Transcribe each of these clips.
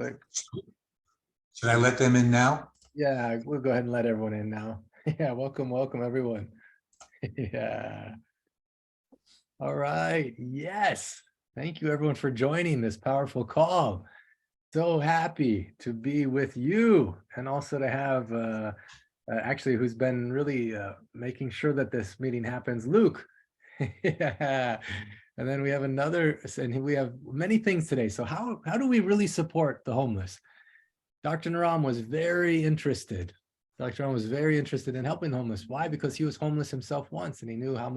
Quick. Should I let them in now? Yeah, we'll go ahead and let everyone in now. Yeah, welcome everyone. Yeah. All right. Yes. Thank you everyone for joining this powerful call. So happy to be with you and also to have actually who's been really making sure that this meeting happens, Luke. Yeah. And then we have and we have many things today. So how do we really support the homeless? Dr. Naram was very interested. Dr. Naram was very interested in helping the homeless. Why? Because he was homeless himself once and he knew how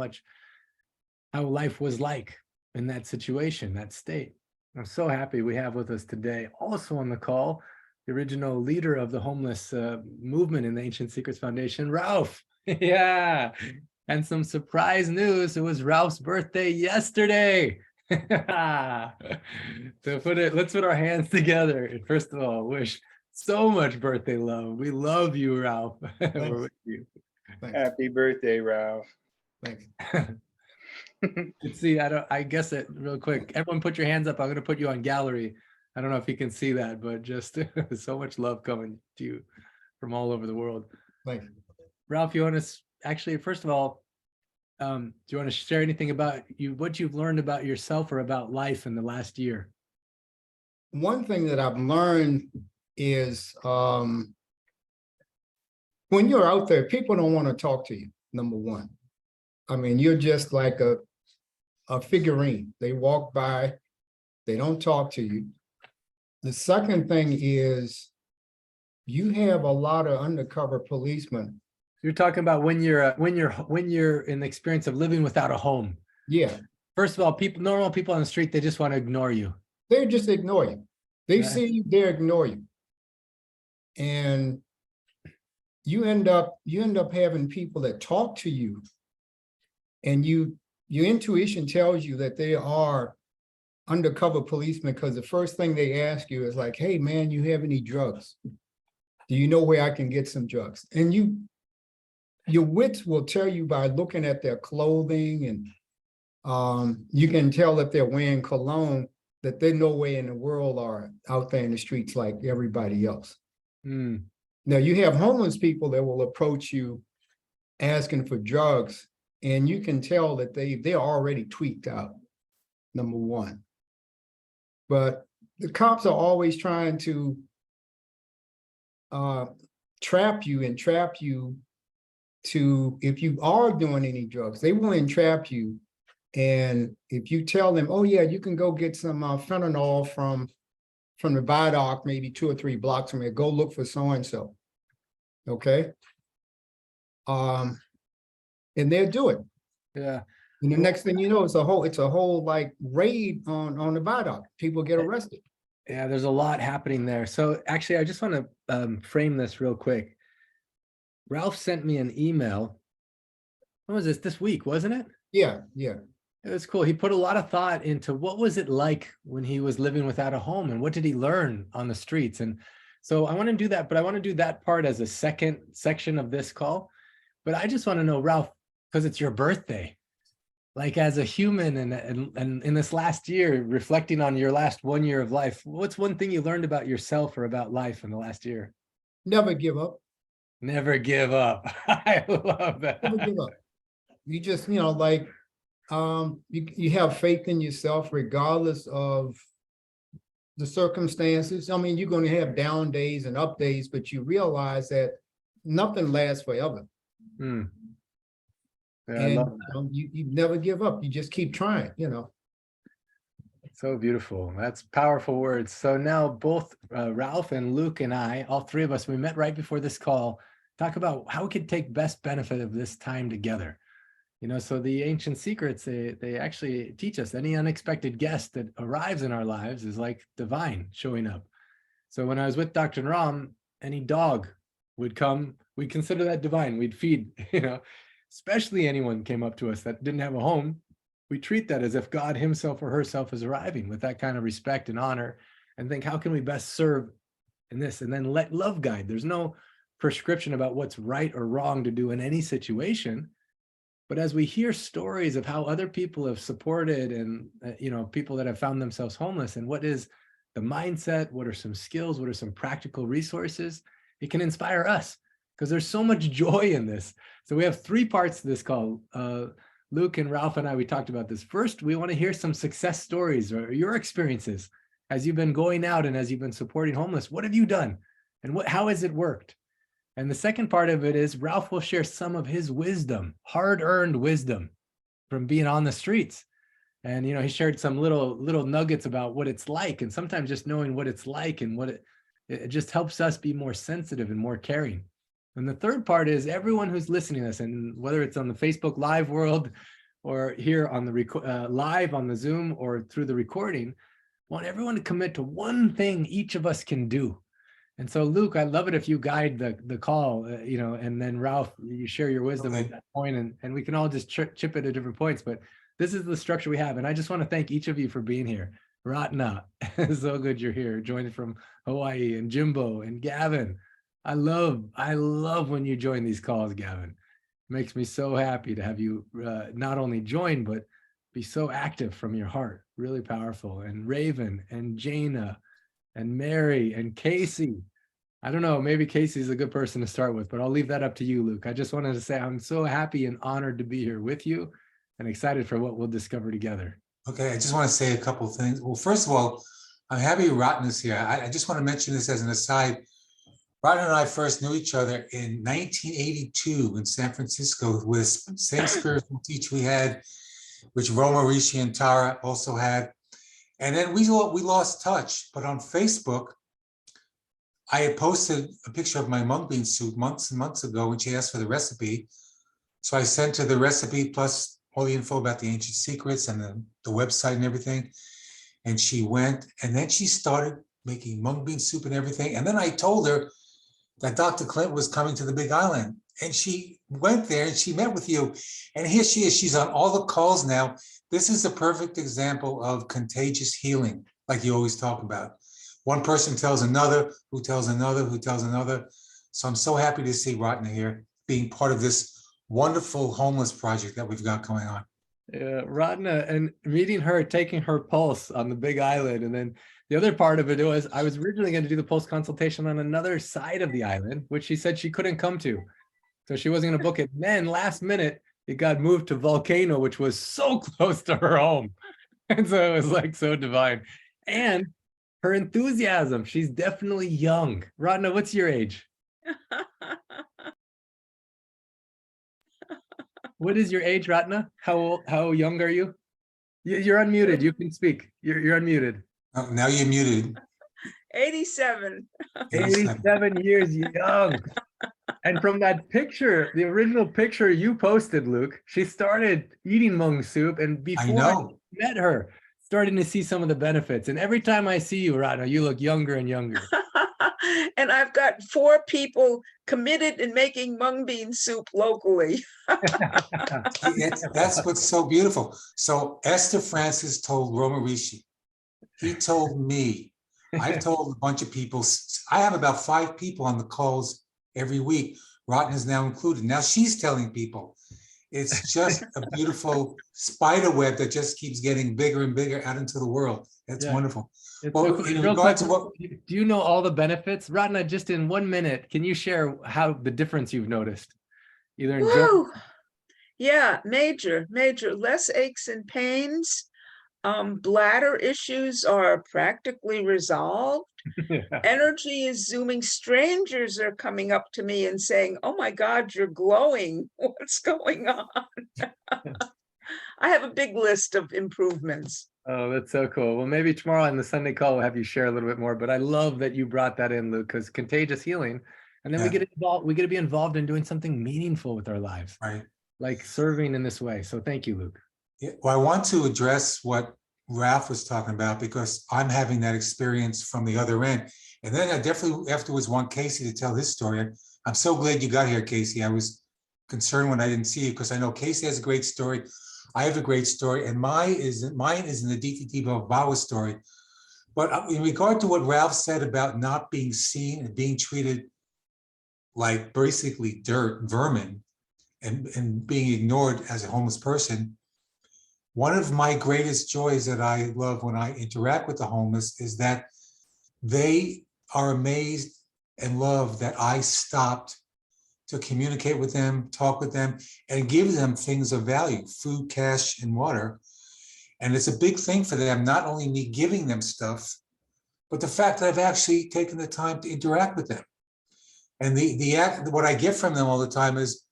life was like in that situation, that state. I'm so happy we have with us today, also on the call, the original leader of the homeless movement in the Ancient Secrets Foundation, Ralph. Yeah. And some surprise news, it was Ralph's birthday yesterday. Let's put our hands together. And first of all, wish so much birthday love. We love you, Ralph. We're with you. Thanks. Happy birthday, Ralph. Thanks. Let's see, I guess it real quick. Everyone put your hands up. I'm going to put you on gallery. I don't know if you can see that, but just so much love coming to you from all over the world. Thanks. Ralph, you want to actually, first of all, do you want to share anything about what you've learned about yourself or about life in the last year? One thing that I've learned is when you're out there, people don't want to talk to you, number one. I mean, you're just like a figurine. They walk by, they don't talk to you. The second thing is you have a lot of undercover policemen. You're talking about when you're in the experience of living without a home. Yeah, First of all, normal people on the street, they just want to ignore you. they just ignore you. They Yeah. see you, they ignore you. And you end up having people that talk to you, and your intuition tells you that they are undercover policemen, because the first thing they ask you is like, hey man, you have any drugs? Do you know where I can get some drugs? And your wits will tell you by looking at their clothing, and you can tell if they're wearing cologne that they no way in the world are out there in the streets like everybody else. Mm. Now you have homeless people that will approach you asking for drugs, and you can tell that they're already tweaked out, number one. But the cops are always trying to trap you to, if you are doing any drugs, they will entrap you. And if you tell them, oh yeah, you can go get some fentanyl from the Viaduct, maybe 2 or 3 blocks from here, go look for so-and-so. Okay. And they'll do it. Yeah. And the next thing you know, it's a whole like raid on the Viaduct. People get arrested. Yeah, there's a lot happening there. So actually, I just want to frame this real quick. Ralph sent me an email. When was this week, wasn't it? Yeah. It was cool. He put a lot of thought into what was it like when he was living without a home and what did he learn on the streets. And so I want to do that, but I want to do that part as a second section of this call. But I just want to know, Ralph, because it's your birthday, like as a human and in this last year, reflecting on your last 1 year of life, what's one thing you learned about yourself or about life in the last year? Never give up. Never give up. I love that. Never give up. You just, like, you have faith in yourself regardless of the circumstances. I mean, you're going to have down days and up days, but you realize that nothing lasts forever. Hmm. Yeah, I And love that. you never give up. You just keep trying, So beautiful. That's powerful words. So now both Ralph and Luke and I, all three of us, we met right before this call, talk about how we could take best benefit of this time together. So the Ancient Secrets, they actually teach us any unexpected guest that arrives in our lives is like divine showing up. So when I was with Dr. Naram, any dog would come, we'd consider that divine. We'd feed, especially anyone came up to us that didn't have a home. We treat that as if God himself or herself is arriving with that kind of respect and honor, and think, how can we best serve in this? And then let love guide. There's no prescription about what's right or wrong to do in any situation. But as we hear stories of how other people have supported and, people that have found themselves homeless and what is the mindset? What are some skills? What are some practical resources? It can inspire us because there's so much joy in this. So we have 3 parts to this call. Luke and Ralph and I, we talked about this. First, we want to hear some success stories or your experiences as you've been going out and as you've been supporting homeless. What have you done? And how has it worked? And the second part of it is Ralph will share some of his wisdom, hard-earned wisdom from being on the streets. And, he shared some little nuggets about what it's like. And sometimes just knowing what it's like and what it just helps us be more sensitive and more caring. And the third part is everyone who's listening to this, and whether it's on the Facebook Live world or here on the live on the Zoom or through the recording, want everyone to commit to one thing each of us can do. And so, Luke, I'd love it if you guide the call, and then Ralph, you share your wisdom at that point, and we can all just chip it at different points. But this is the structure we have. And I just want to thank each of you for being here. Ratna, so good you're here, joining from Hawaii, and Jimbo and Gavin. I love when you join these calls, Gavin. It makes me so happy to have you not only join, but be so active from your heart. Really powerful. And Raven and Jaina and Mary and Casey. I don't know, maybe Casey's a good person to start with, but I'll leave that up to you, Luke. I just wanted to say I'm so happy and honored to be here with you and excited for what we'll discover together. Okay, I just want to say a couple of things. Well, first of all, I'm happy Rotten is here. I just want to mention this as an aside. Rotten and I first knew each other in 1982 in San Francisco with same spiritual teacher we had, which Roma Rishi and Tara also had. And then we lost touch, but on Facebook, I had posted a picture of my mung bean soup months and months ago when she asked for the recipe. So I sent her the recipe plus all the info about the ancient secrets and the website and everything. And she went, and then she started making mung bean soup and everything. And then I told her that Dr. Clint was coming to the Big Island. And she went there and she met with you. And here she is, she's on all the calls now. This is a perfect example of contagious healing, like you always talk about. One person tells another, who tells another, who tells another. So I'm so happy to see Ratna here being part of this wonderful homeless project that we've got going on. Yeah, Ratna, and meeting her, taking her pulse on the Big Island. And then the other part of it was, I was originally going to do the pulse consultation on another side of the island, which she said she couldn't come to. So she wasn't going to book it. And then last minute, it got moved to Volcano, which was so close to her home. And so it was like so divine. And her enthusiasm, she's definitely young. Ratna, what's your age? What is your age, Ratna? How young are you? You're unmuted. You can speak. You're unmuted. Oh, now you're muted. 87. 87 years young. And from that picture, the original picture you posted, Luke, she started eating Hmong soup, and before I met her, starting to see some of the benefits. And every time I see you, Ratna, you look younger and younger. And I've got 4 people committed in making mung bean soup locally. That's what's so beautiful. So Esther Francis told Roma Rishi. He told me. I've told a bunch of people. I have about 5 people on the calls every week. Rotten is now included. Now she's telling people. It's just a beautiful spider web that just keeps getting bigger and bigger out into the world. It's wonderful. Well, in regard to what, do you know all the benefits? Ratna, just in 1 minute, can you share how the difference you've noticed? Either in Woo! Yeah, major. Less aches and pains. Bladder issues are practically resolved. Energy is zooming. Strangers are coming up to me and saying, "Oh my God, you're glowing. What's going on?" I have a big list of improvements. Oh, that's so cool. Well, maybe tomorrow on the Sunday call, we'll have you share a little bit more, but I love that you brought that in, Luke, because contagious healing. And then we get to be involved in doing something meaningful with our lives, right? Like serving in this way. So thank you, Luke. Yeah, well, I want to address what Ralph was talking about, because I'm having that experience from the other end. And then I definitely afterwards want Casey to tell his story. I'm so glad you got here, Casey. I was concerned when I didn't see you, because I know Casey has a great story. I have a great story, and mine is in the DTT Bawa story. But in regard to what Ralph said about not being seen and being treated like basically dirt, vermin, and being ignored as a homeless person, one of my greatest joys that I love when I interact with the homeless is that they are amazed and love that I stopped to communicate with them, talk with them, and give them things of value, food, cash, and water. And it's a big thing for them, not only me giving them stuff, but the fact that I've actually taken the time to interact with them. And what I get from them all the time is,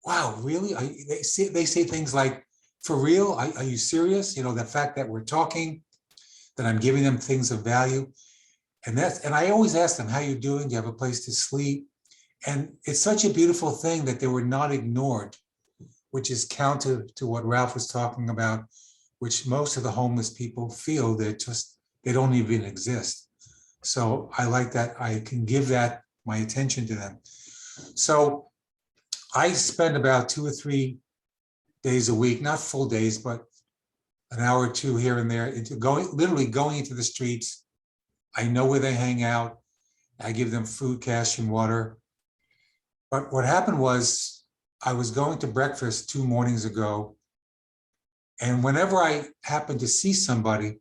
wow, really? They say things like, for real? Are you serious? You know, the fact that we're talking, that I'm giving them things of value. And I always ask them, how you doing? Do you have a place to sleep? And it's such a beautiful thing that they were not ignored, which is counter to what Ralph was talking about, which most of the homeless people feel they don't even exist. So I like that I can give that my attention to them. So I spend about 2 or 3 days a week, not full days, but an hour or two here and there, literally going into the streets. I know where they hang out. I give them food, cash, and water. But what happened was, I was going to breakfast 2 mornings ago, and whenever I happen to see somebody,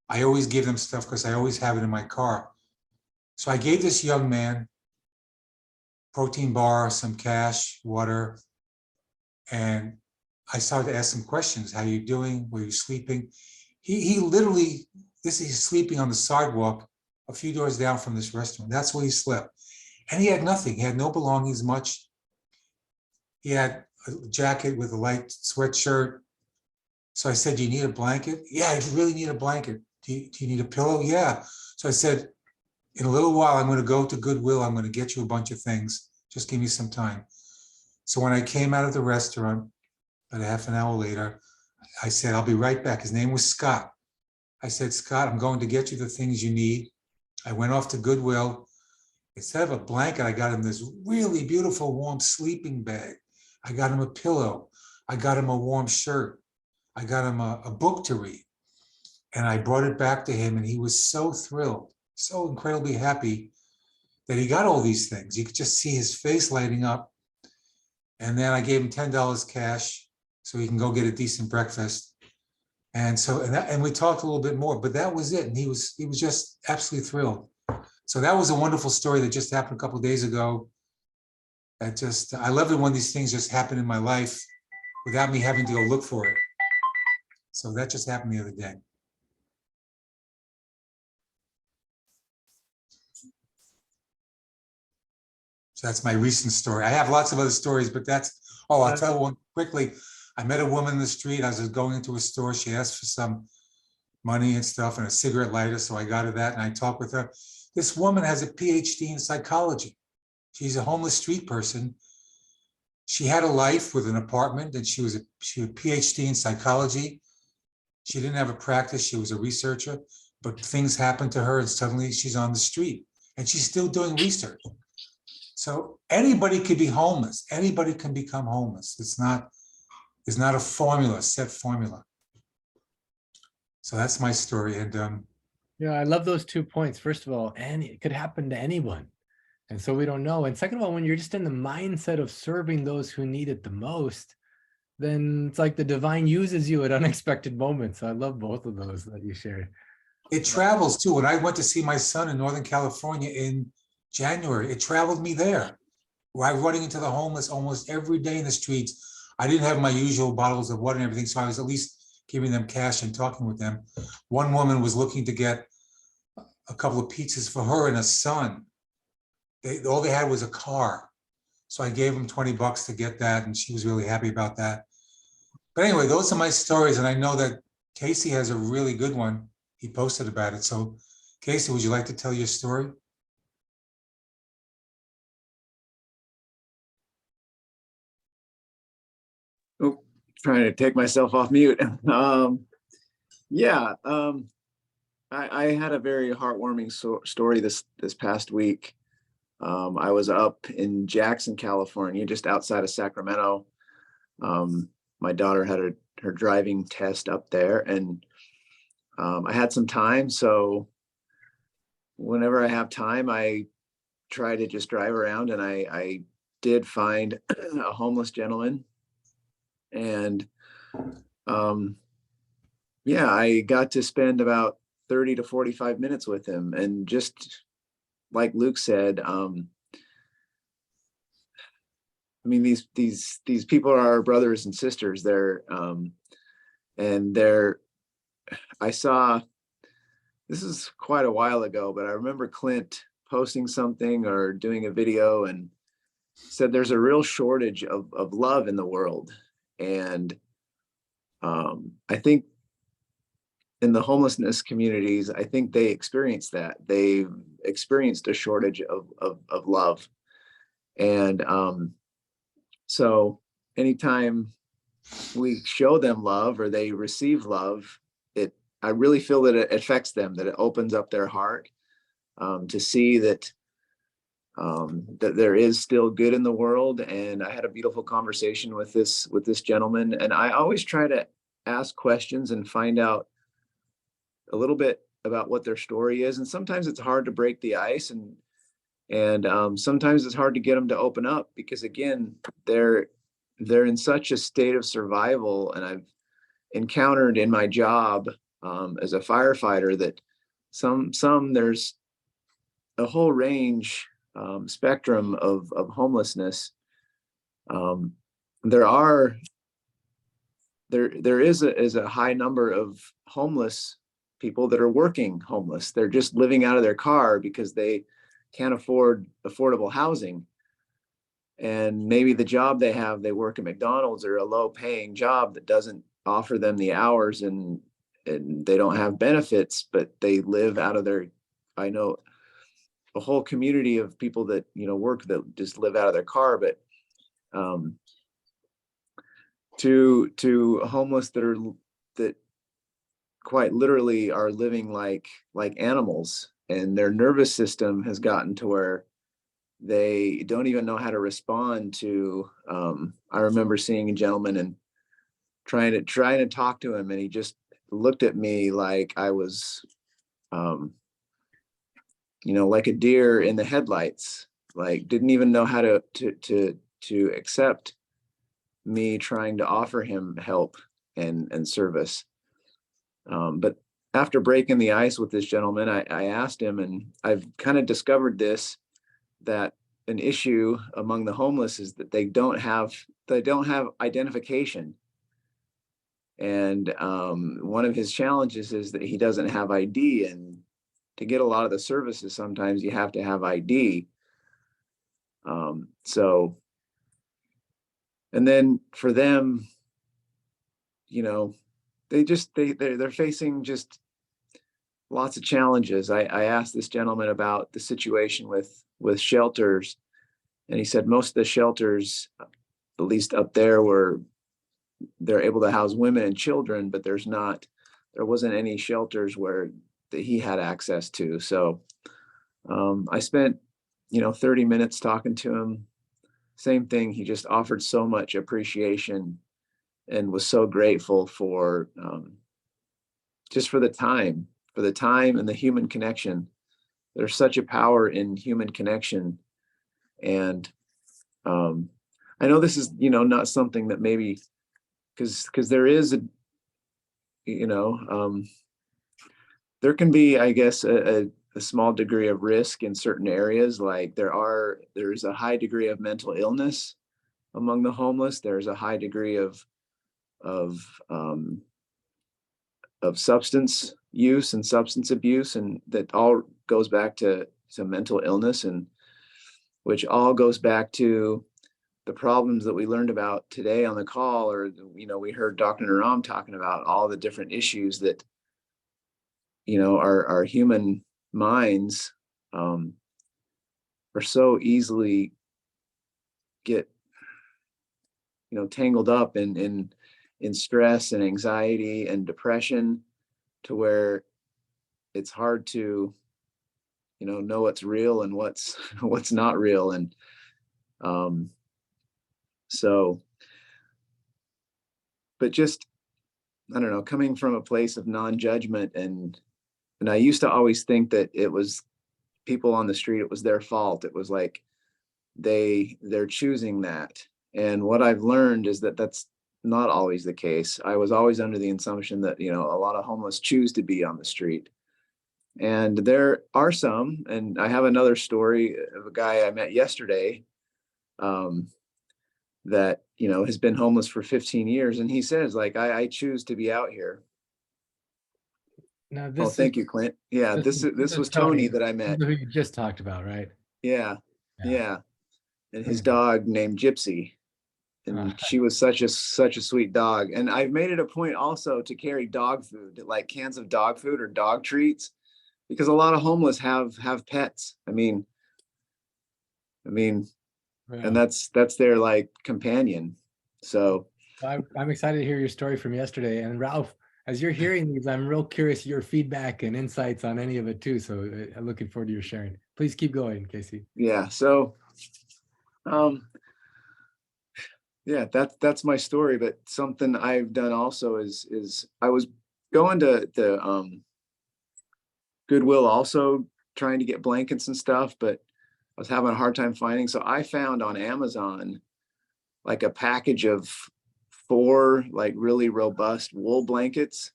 I always give them stuff because I always have it in my car. So I gave this young man protein bar, some cash, water, and I started to ask him questions. How you doing? Were you sleeping? He literally, he's sleeping on the sidewalk a few doors down from this restaurant. That's where he slept. And he had nothing. He had no belongings much. He had a jacket with a light sweatshirt. So I said, do you need a blanket? Yeah, I really need a blanket. Do you need a pillow? Yeah. So I said, in a little while, I'm going to go to Goodwill. I'm going to get you a bunch of things. Just give me some time. So when I came out of the restaurant, about a half an hour later, I said, I'll be right back. His name was Scott. I said, Scott, I'm going to get you the things you need. I went off to Goodwill. Instead of a blanket, I got him this really beautiful warm sleeping bag. I got him a pillow. I got him a warm shirt. I got him a book to read. And I brought it back to him, and he was so thrilled, so incredibly happy that he got all these things. You could just see his face lighting up. And then I gave him $10 cash so he can go get a decent breakfast. And so, and we talked a little bit more, but that was it. And he was just absolutely thrilled. So that was a wonderful story that just happened a couple of days ago. I love it when these things just happen in my life without me having to go look for it. So that just happened the other day. So that's my recent story. I have lots of other stories, but I'll tell one quickly. I met a woman in the street. I was going into a store. She asked for some money and stuff and a cigarette lighter. So I got her that and I talked with her. This woman has a PhD in psychology. She's a homeless street person. She had a life with an apartment, and she had a PhD in psychology. She didn't have a practice. She was a researcher, but things happened to her and suddenly she's on the street and she's still doing research. So anybody could be homeless. Anybody can become homeless. It's not a formula, set formula. So that's my story. And yeah, I love those 2 points. First of all, and it could happen to anyone. And so we don't know. And second of all, when you're just in the mindset of serving those who need it the most, then it's like the divine uses you at unexpected moments. I love both of those that you shared. it travels too. When I went to see my son in Northern California in January, it traveled me there. Where I'm running into the homeless almost every day in the streets. I didn't have my usual bottles of water and everything, so I was at least giving them cash and talking with them. One woman was looking to get a couple of pizzas for her and a son. All they had was a car. So I gave them $20 to get that, and she was really happy about that. But anyway, those are my stories, and I know that Casey has a really good one. He posted about it. So Casey, would you like to tell your story? Oh, trying to take myself off mute. I had a very heartwarming story this past week. I was up in Jackson, California, just outside of Sacramento. My daughter had her driving test up there, and I had some time. So whenever I have time, I try to just drive around, and I did find a homeless gentleman. And I got to spend about 30 to 45 minutes with him. And just like Luke said, I mean, these people are our brothers and sisters. I saw, this is quite a while ago, but I remember Clint posting something or doing a video and said there's a real shortage of love in the world. And I think in the homelessness communities, I think they experienced that. They've experienced a shortage of love. And so anytime we show them love or they receive love, I really feel that it affects them, that it opens up their heart to see that that there is still good in the world. And I had a beautiful conversation with this gentleman, and I always try to ask questions and find out a little bit about what their story is. And sometimes it's hard to break the ice, and sometimes it's hard to get them to open up, because again, they're in such a state of survival. And I've encountered in my job as a firefighter that some there's a whole range spectrum of homelessness. There is a high number of homeless people that are working homeless. They're just living out of their car because they can't afford affordable housing. And maybe the job they have, they work at McDonald's, or a low paying job that doesn't offer them the hours, and they don't have benefits, but they live out of their, I know a whole community of people that, work, that just live out of their car. But to homeless that quite literally are living like animals, and their nervous system has gotten to where they don't even know how to respond to. I remember seeing a gentleman and trying to talk to him, and he just looked at me like I was, like a deer in the headlights, like didn't even know how to accept me trying to offer him help and service. But after breaking the ice with this gentleman, I asked him, and I've kind of discovered this, that an issue among the homeless is that they don't have identification. And one of his challenges is that he doesn't have ID, and to get a lot of the services, sometimes you have to have ID. And then for them, they're facing just lots of challenges. I asked this gentleman about the situation with shelters, and he said most of the shelters, at least up there, they're able to house women and children, but there wasn't any shelters that he had access to. So I spent 30 minutes talking to him. Same thing, he just offered so much appreciation and was so grateful for just for the time and the human connection. There's such a power in human connection. And I know this is not something that maybe, because there is there can be, I guess, a small degree of risk in certain areas. Like there's a high degree of mental illness among the homeless. There's a high degree of substance use and substance abuse, and that all goes back to mental illness, and which all goes back to the problems that we learned about today on the call, or we heard Dr. Naram talking about all the different issues that our human minds are so easily get tangled up in stress and anxiety and depression, to where it's hard to know what's real and what's not real. And but just, I don't know, coming from a place of non-judgment, and I used to always think that it was people on the street, it was their fault. It was like they're choosing that. And what I've learned is that that's not always the case. I was always under the assumption that a lot of homeless choose to be on the street, And there are some, and I have another story of a guy I met yesterday that, you know, has been homeless for 15 years. And he says, like, I choose to be out here. Now Oh, this is, thank you, Clint. Yeah, this is was Tony that I This met. is who you just talked about, right? Yeah, Yeah. yeah. And his Mhm. dog named Gypsy. Ah. And she was such a sweet dog. And I've made it a point also to carry dog food, like cans of dog food or dog treats, because a lot of homeless have pets. I mean, Yeah. and that's their like companion. So I'm excited to hear your story from yesterday. And Ralph, as you're hearing these, I'm real curious your feedback and insights on any of it too. So I'm looking forward to your sharing. Please keep going, Casey. yeah, so yeah, that's my story. But something I've done also is I was going to the Goodwill also trying to get blankets and stuff, but I was having a hard time finding. So I found on Amazon like a package of 4 like really robust wool blankets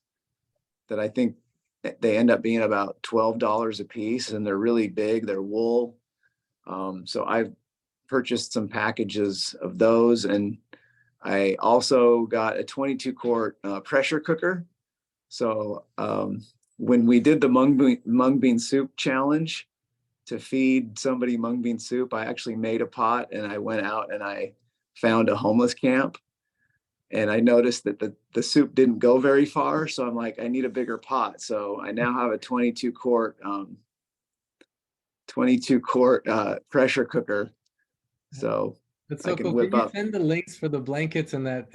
that I think they end up being about $12 a piece, and they're really big. They're wool. So I've purchased some packages of those, and I also got a 22 quart pressure cooker. So when we did the mung bean soup challenge to feed somebody mung bean soup, I actually made a pot, and I went out and I found a homeless camp, and I noticed that the soup didn't go very far. So I'm like, I need a bigger pot. So I now have a 22 quart pressure cooker. So That's I so can cool. whip Can you up. send the links for the blankets and that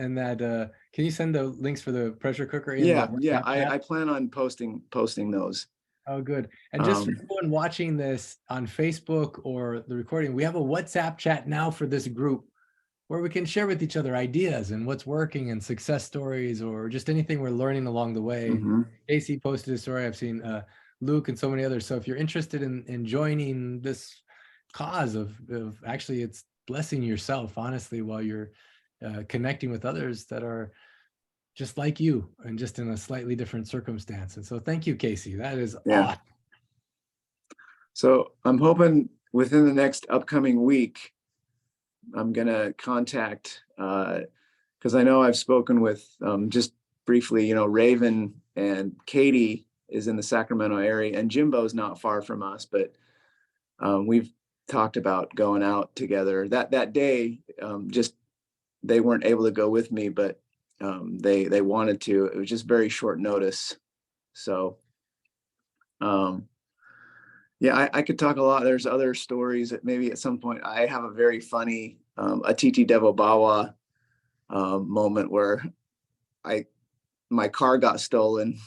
can you send the links for the pressure cooker in Yeah, the yeah. WhatsApp chat? I plan on posting those. Oh, good. And just for Um, everyone watching this on Facebook or the recording, we have a WhatsApp chat now for this group where we can share with each other ideas and what's working and success stories or just anything we're learning along the way. mhm. Casey posted a story. I've seen Luke and so many others. So if you're interested in joining this cause of actually it's blessing yourself, honestly, while you're connecting with others that are just like you and just in a slightly different circumstance. And so thank you, Casey. That is Yeah. awesome. So I'm hoping within the next upcoming week, I'm gonna contact because I know I've spoken with just briefly, you know, Raven and Katie is in the Sacramento area, and Jimbo's not far from us, but we've talked about going out together. That day, just they weren't able to go with me, but they wanted to. It was just very short notice, so yeah, I could talk a lot. There's other stories that maybe at some point I have a very funny Atiti Devo Bawa moment where my car got stolen,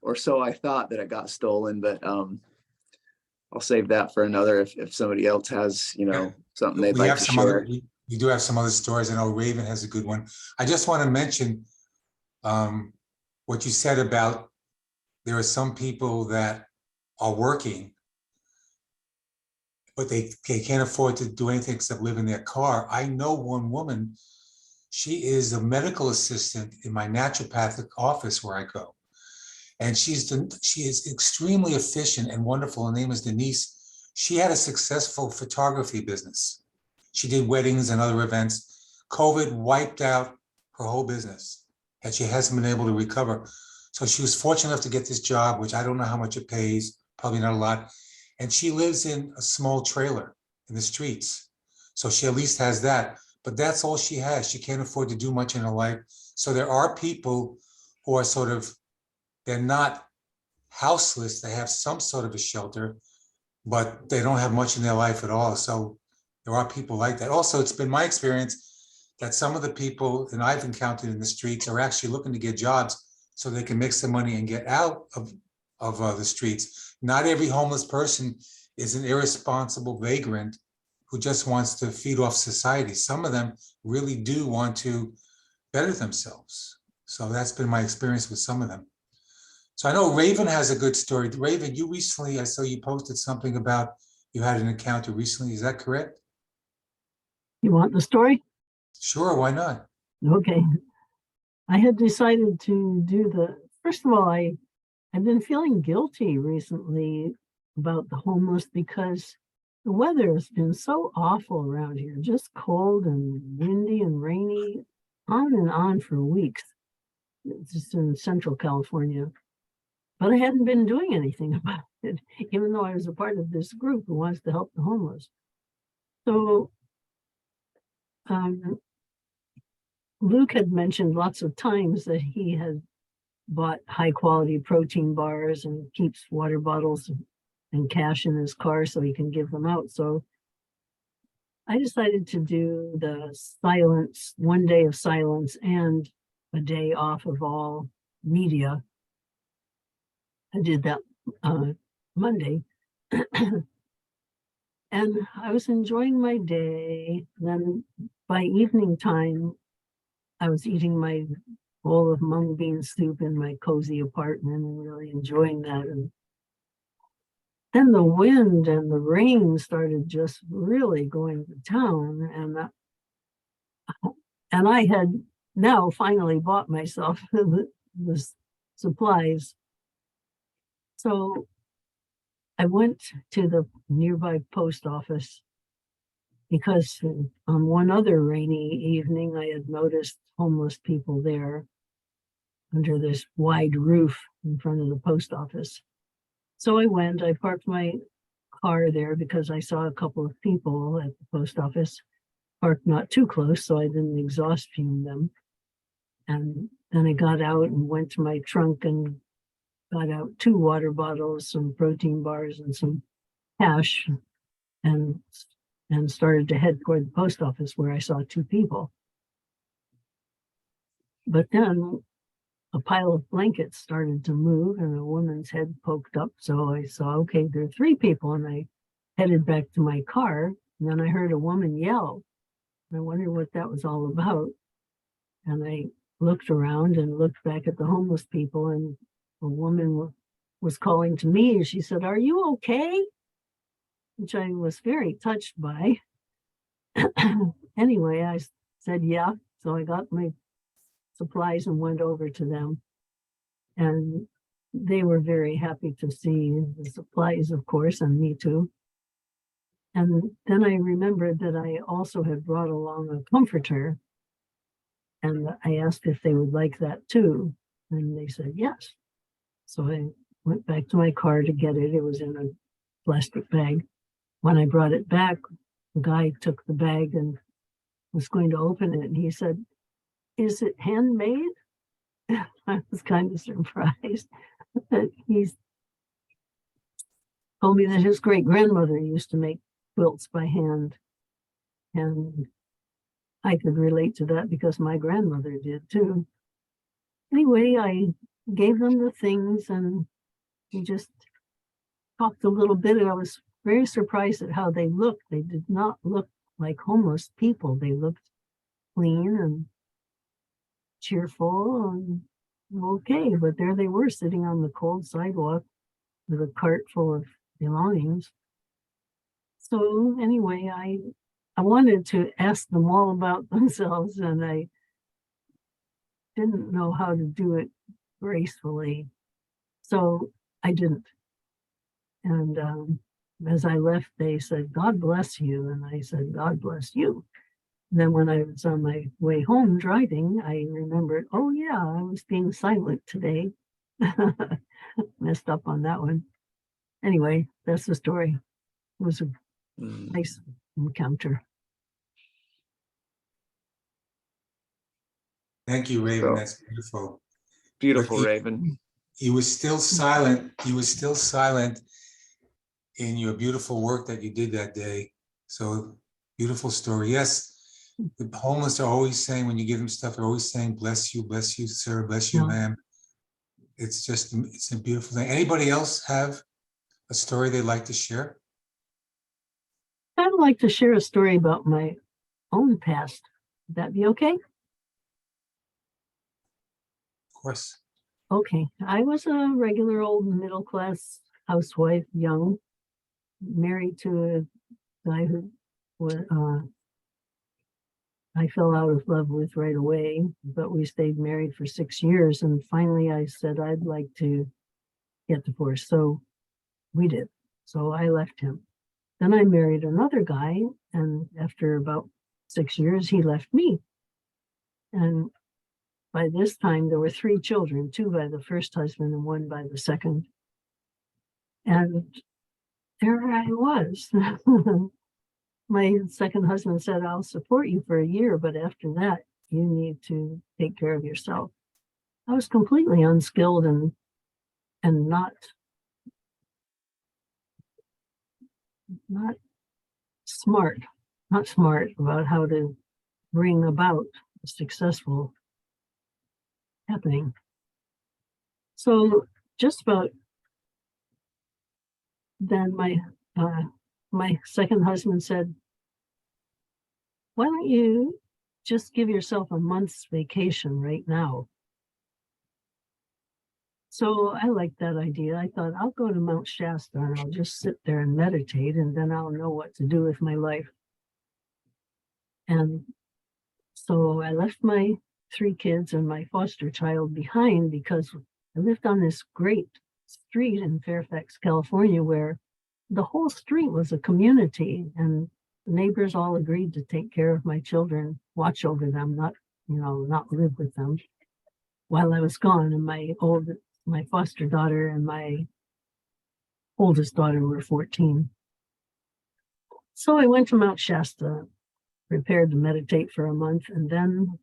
or so I thought that it got stolen, but I'll save that for another if somebody else has, you know, something they'd We like have to some share. other, we do have some other stories. I know Raven has a good one. I just want to mention what you said about there are some people that are working, but they can't afford to do anything except live in their car. I know one woman, she is a medical assistant in my naturopathic office where I go. And she is extremely efficient and wonderful. Her name is Denise. She had a successful photography business. She did weddings and other events. COVID wiped out her whole business, and she hasn't been able to recover. So she was fortunate enough to get this job, which I don't know how much it pays, probably not a lot. And she lives in a small trailer in the streets. So she at least has that, but that's all she has. She can't afford to do much in her life. So there are people who are sort of, they're not houseless. They have some sort of a shelter, but they don't have much in their life at all. So there are people like that. Also, it's been my experience that some of the people that I've encountered in the streets are actually looking to get jobs so they can make some money and get out of the streets. Not every homeless person is an irresponsible vagrant who just wants to feed off society. Some of them really do want to better themselves. So that's been my experience with some of them. So I know Raven has a good story. Raven, you recently, I saw you posted something about you had an encounter recently. Is that correct? You want the story? Sure, why not? Okay. I had decided to do first of all, I I've been feeling guilty recently about the homeless because the weather has been so awful around here, just cold and windy and rainy, on and on for weeks. It's just in Central California. But I hadn't been doing anything about it, even though I was a part of this group who wants to help the homeless. So Luke had mentioned lots of times that he had bought high quality protein bars and keeps water bottles and cash in his car so he can give them out. So I decided to do the silence, 1 day of silence and a day off of all media. I did that Monday. And I was enjoying my day. Then by evening time, I was eating my bowl of mung bean soup in my cozy apartment and really enjoying that. And then the wind and the rain started just really going to town. And I had now finally bought myself the supplies. So I went to the nearby post office because on one other rainy evening, I had noticed homeless people there under this wide roof in front of the post office. So I went, I parked my car there because I saw a couple of people at the post office parked not too close, so I didn't exhaust fume them. And then I got out and went to my trunk and got out 2 water bottles, some protein bars, and some cash, and started to head toward the post office where I saw 2 people. But then a pile of blankets started to move and a woman's head poked up. So I saw, okay, there are 3 people, and I headed back to my car. And then I heard a woman yell. I wondered what that was all about. And I looked around and looked back at the homeless people, and a woman was calling to me, and she said, "Are you okay?" Which I was very touched by. Anyway, I said, yeah. So I got my supplies and went over to them. And they were very happy to see the supplies, of course, and me too. And then I remembered that I also had brought along a comforter. And I asked if they would like that too. And they said yes. So I went back to my car to get it. It was in a plastic bag. When I brought it back, the guy took the bag and was going to open it. And he said, "Is it handmade?" I was kind of surprised that he's told me that his great grandmother used to make quilts by hand. And I could relate to that because my grandmother did too. Anyway, I gave them the things and we just talked a little bit. And I was very surprised at how they looked. They did not look like homeless people. They looked clean and cheerful and okay, but there they were sitting on the cold sidewalk with a cart full of belongings. So anyway, I wanted to ask them all about themselves, and I didn't know how to do it gracefully, so I didn't. And as I left, they said, "God bless you," and I said, "God bless you." And then when I was on my way home driving, I remembered, oh yeah, I was being silent today. Messed up on that one. Anyway, that's the story. It was a nice encounter. Thank you, Raven. So- That's beautiful. Beautiful, But Raven. You were still silent. You were still silent in your beautiful work that you did that day. So beautiful story. Yes, the homeless are always saying, when you give them stuff, they're always saying, bless you, sir, bless you, Yeah. ma'am. It's just, it's a beautiful thing. Anybody else have a story they'd like to share? I'd like to share a story about my own past. Would that be okay? Of course. Okay, I was a regular old middle-class housewife, young, married to a guy who I fell out of love with right away, but we stayed married for 6 years. And finally I said, I'd like to get divorced. So we did. So I left him. Then I married another guy, and after about 6 years, he left me. And by this time, there were 3 children, 2 by the first husband and 1 by the second. And there I was. My second husband said, I'll support you for a year, but after that, you need to take care of yourself. I was completely unskilled and not smart about how to bring about a successful happening. So just about then my second husband said, why don't you just give yourself a month's vacation right now? So I liked that idea. I thought, I'll go to Mount Shasta and I'll just sit there and meditate, and then I'll know what to do with my life. And so I left my 3 kids and my foster child behind, because I lived on this great street in Fairfax, California, where the whole street was a community, and the neighbors all agreed to take care of my children, watch over them, not live with them while I was gone. And my foster daughter and my oldest daughter were 14. So I went to Mount Shasta, prepared to meditate for a month, and then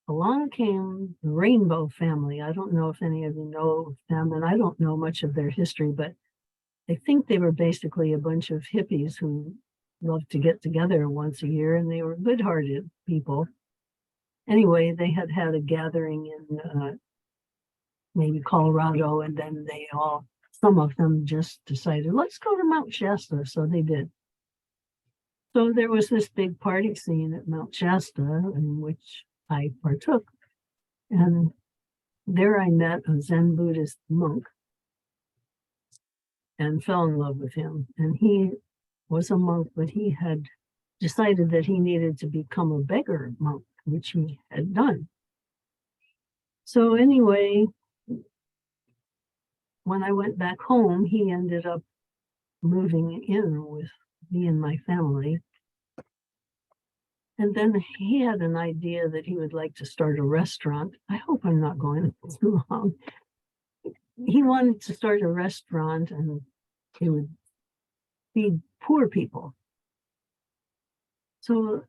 along came the Rainbow family. I don't know if any of you know them, and I don't know much of their history, but I think they were basically a bunch of hippies who loved to get together once a year, and they were good-hearted people. Anyway, they had a gathering in maybe Colorado, and then some of them just decided, let's go to Mount Shasta. So they did. So there was this big party scene at Mount Shasta, in which I partook. And there I met a Zen Buddhist monk and fell in love with him. And he was a monk, but he had decided that he needed to become a beggar monk, which he had done. So anyway, when I went back home, he ended up moving in with me and my family. And then he had an idea that he would like to start a restaurant. I hope I'm not going too long. He wanted to start a restaurant, and he would feed poor people. So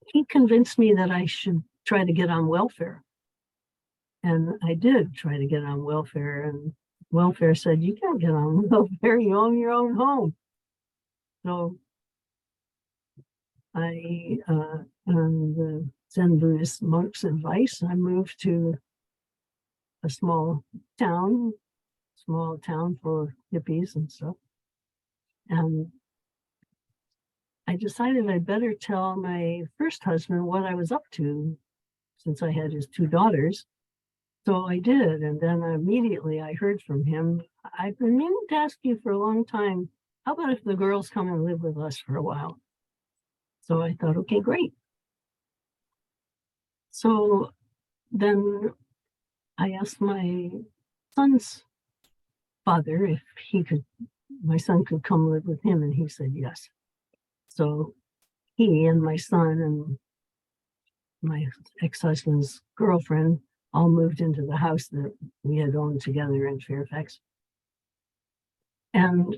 he convinced me that I should try to get on welfare. And I did try to get on welfare, and welfare said, you can't get on welfare, you own your own home. So I, on the Zen Buddhist monk's advice, I moved to a small town full of hippies and stuff. And I decided I'd better tell my first husband what I was up to, since I had his 2 daughters. So I did, and then immediately I heard from him, I've been meaning to ask you for a long time, how about if the girls come and live with us for a while? So I thought, okay, great. So then I asked my son's father if my son could come live with him, and he said yes. So he and my son and my ex-husband's girlfriend all moved into the house that we had owned together in Fairfax. And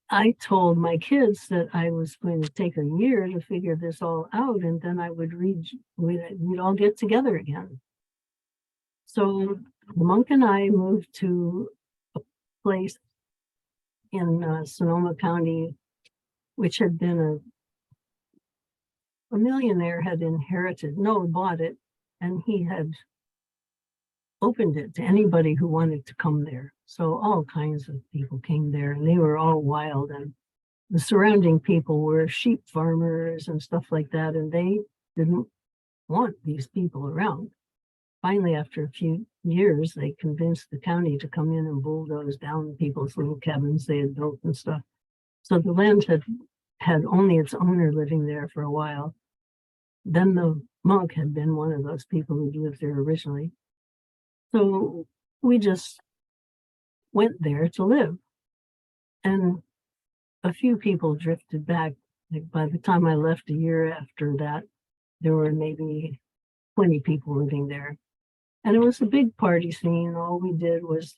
I told my kids that I was going to take a year to figure this all out, and then we'd all get together again. So the monk and I moved to a place in Sonoma County, which had been a millionaire had bought it, and he had opened it to anybody who wanted to come there. So all kinds of people came there, and they were all wild, and the surrounding people were sheep farmers and stuff like that, and they didn't want these people around. Finally, after a few years, they convinced the county to come in and bulldoze down people's little cabins they had built and stuff. So the land had only its owner living there for a while. Then the monk had been one of those people who lived there originally. So we just went there to live. And a few people drifted back. Like by the time I left a year after that, there were maybe 20 people living there. And it was a big party scene. All we did was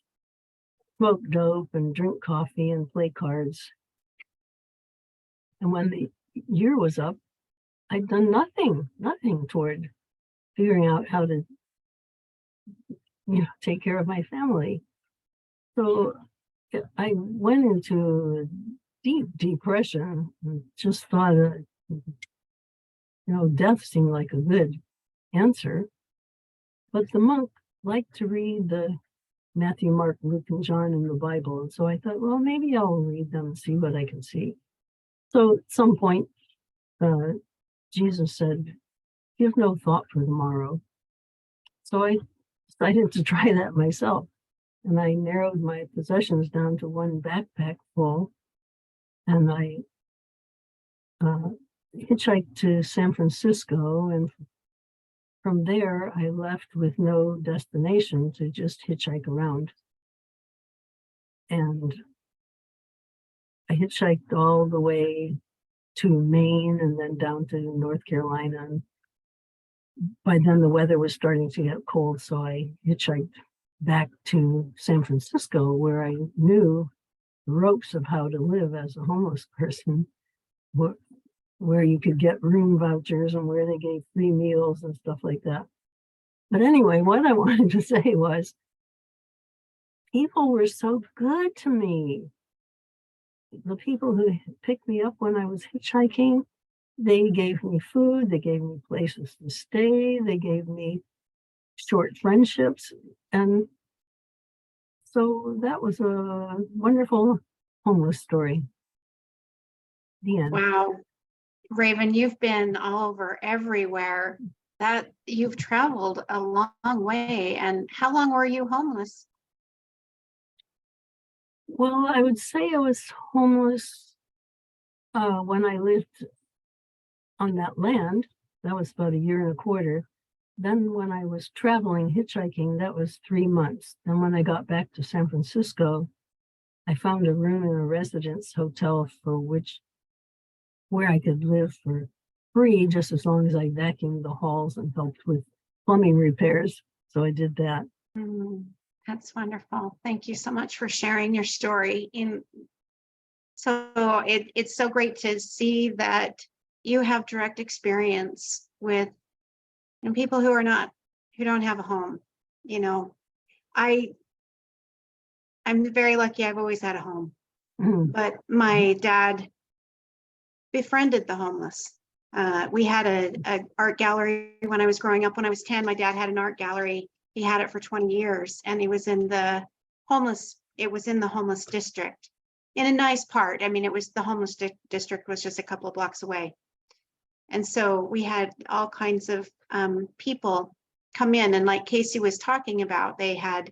smoke dope and drink coffee and play cards. And when the year was up, I'd done nothing toward figuring out how to, take care of my family. So I went into deep depression and just thought, death seemed like a good answer. But the monk liked to read the Matthew, Mark, Luke, and John in the Bible. And so I thought, well, maybe I'll read them and see what I can see. So at some point, Jesus said, give no thought for tomorrow. So I decided to try that myself. And I narrowed my possessions down to one backpack full. And I hitchhiked to San Francisco. And from there, I left with no destination to just hitchhike around. And I hitchhiked all the way to Maine and then down to North Carolina. And by then the weather was starting to get cold, so I hitchhiked back to San Francisco, where I knew the ropes of how to live as a homeless person, where you could get room vouchers and where they gave free meals and stuff like that. But anyway, what I wanted to say was, people were so good to me. The people who picked me up when I was hitchhiking, they gave me food, they gave me places to stay, they gave me short friendships. And so that was a wonderful homeless story. The end. Wow. Raven, you've been all over everywhere. That you've traveled a long way. And how long were you homeless? Well, I would say I was homeless when I lived on that land. That was about 1.25 years. Then when I was traveling, hitchhiking, that was 3 months. Then when I got back to San Francisco, I found a room in a residence hotel where I could live for free, just as long as I vacuumed the halls and helped with plumbing repairs. So I did that. That's wonderful. Thank you so much for sharing your story. So it's so great to see that you have direct experience with people who don't have a home. I'm very lucky. I've always had a home, but my dad befriended the homeless. We had a art gallery when I was growing up. When I was 10, my dad had an art gallery. He had it for 20 years, and it was in the homeless district in a nice part. I mean, it was the homeless district was just a couple of blocks away. And so we had all kinds of people come in, and like Casey was talking about, they had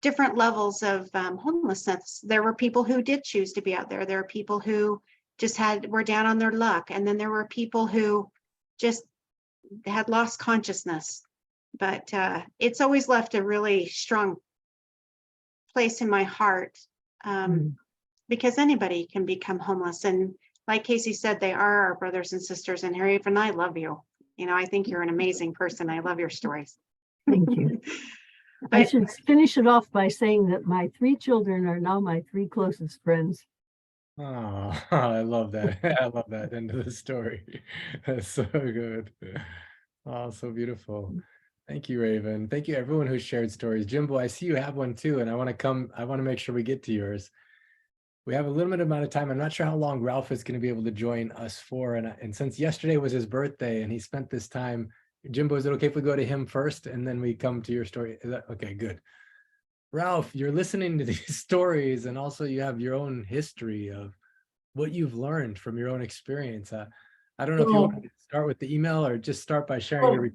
different levels of homelessness. There were people who did choose to be out there. There are people who just were down on their luck. And then there were people who just had lost consciousness. But it's always left a really strong place in my heart because anybody can become homeless. And like Casey said, they are our brothers and sisters. And Harry, and I love you. I think you're an amazing person. I love your stories. Thank you. I should finish it off by saying that my 3 children are now my 3 closest friends. Oh, I love that. I love that end of the story. That's so good. Oh, so beautiful. Thank you, Raven. Thank you, everyone who shared stories. Jimbo, I see you have one too, and I want to make sure we get to yours. We have a limited amount of time. I'm not sure how long Ralph is going to be able to join us for. And since yesterday was his birthday and he spent this time, Jimbo, is it okay if we go to him first and then we come to your story? Is that okay? Good. Ralph, you're listening to these stories, and also you have your own history of what you've learned from your own experience. I don't know if you want to start with the email or just start by sharing your.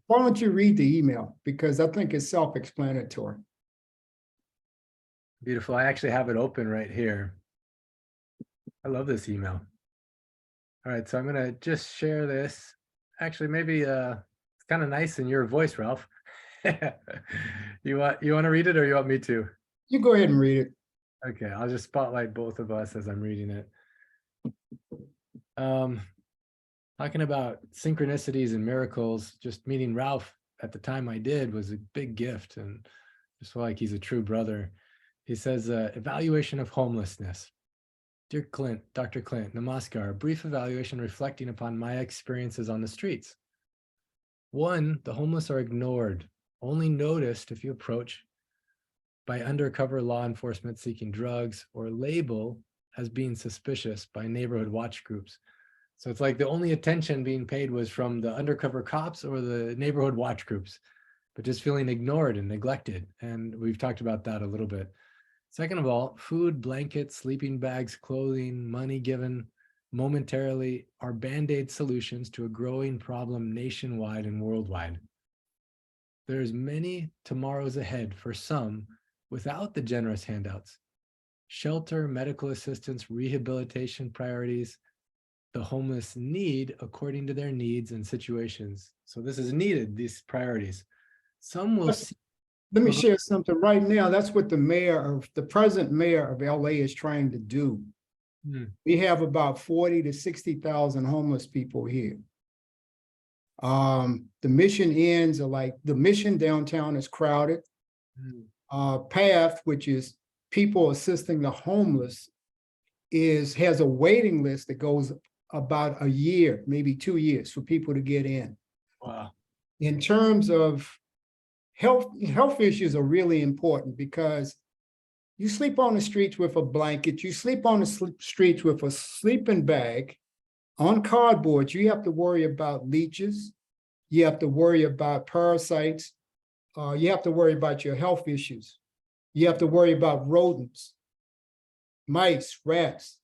Why don't you read the email? Because I think it's self-explanatory. Beautiful. I actually have it open right here. I love this email. All right, so I'm going to just share this actually, maybe it's kind of nice in your voice, Ralph. You want to read it or you want me to? You go ahead and read it. Okay, I'll just spotlight both of us as I'm reading it. Talking about synchronicities and miracles, just meeting Ralph at the time I did was a big gift, and just feel like he's a true brother. He says, evaluation of homelessness. Dear Clint, Dr. Clint, namaskar, a brief evaluation reflecting upon my experiences on the streets. 1, the homeless are ignored, only noticed if you approach by undercover law enforcement seeking drugs or label as being suspicious by neighborhood watch groups. So it's like the only attention being paid was from the undercover cops or the neighborhood watch groups, but just feeling ignored and neglected. And we've talked about that a little bit. Second of all, food, blankets, sleeping bags, clothing, money given momentarily are band-aid solutions to a growing problem nationwide and worldwide. There's many tomorrows ahead for some without the generous handouts. Shelter, medical assistance, rehabilitation priorities, the homeless need according to their needs and situations. So this is needed, these priorities. Some will see. Let me share something right now. That's what the present mayor of LA is trying to do. We have about 40 to 60,000 homeless people here. The Mission ends are like, the Mission downtown is crowded. PATH, which is people assisting the homeless, has a waiting list that goes about a year, maybe 2 years for people to get in. Wow. In terms of health issues are really important because you sleep on the streets with a blanket, you sleep on the streets with a sleeping bag on cardboard, you have to worry about leeches, you have to worry about parasites, you have to worry about your health issues, you have to worry about rodents, mice, rats.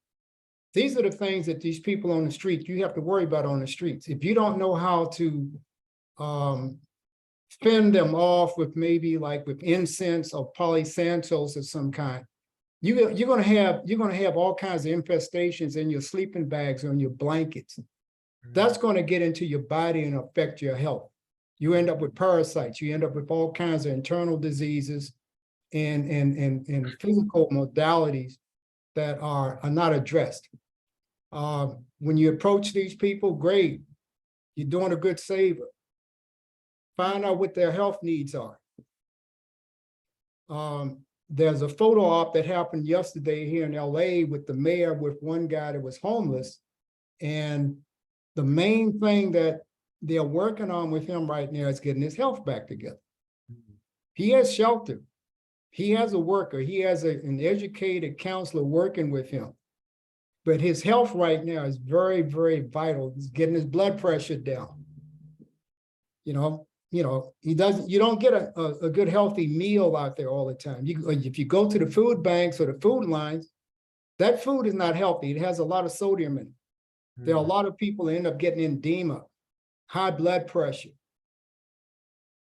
These are the things that these people on the street, you have to worry about on the streets. If you don't know how to fend them off with maybe like with incense or polysanthos of some kind, you're gonna have all kinds of infestations in your sleeping bags or in your blankets. That's going to get into your body and affect your health. You end up with parasites, you end up with all kinds of internal diseases and physical modalities that are not addressed. When you approach these people, great, you're doing a good savor. Find out what their health needs are. There's a photo op that happened yesterday here in LA with the mayor with one guy that was homeless. And the main thing that they're working on with him right now is getting his health back together. He has shelter. He has a worker. He has an educated counselor working with him. But his health right now is very, very vital. He's getting his blood pressure down. You know, you don't get a good healthy meal out there all the time. If you go to the food banks or the food lines, that food is not healthy. It has a lot of sodium in it. There are a lot of people that end up getting edema, high blood pressure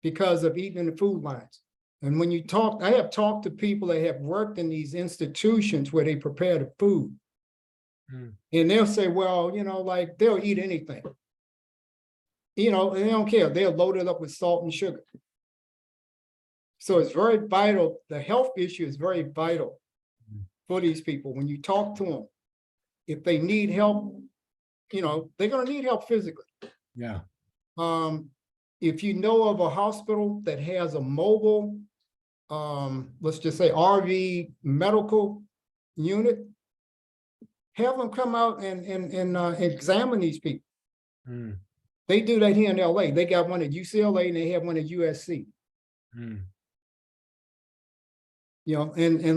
because of eating in the food lines. And when you talk, I have talked to people that have worked in these institutions where they prepare the food. And they'll say, well, like they'll eat anything. And they don't care. They're loaded up with salt and sugar. So it's very vital. The health issue is very vital for these people. When you talk to them, if they need help, they're going to need help physically. Yeah. If you know of a hospital that has a mobile, let's just say RV medical unit, have them come out and examine these people. They do that here in LA. They got one at UCLA and they have one at USC. And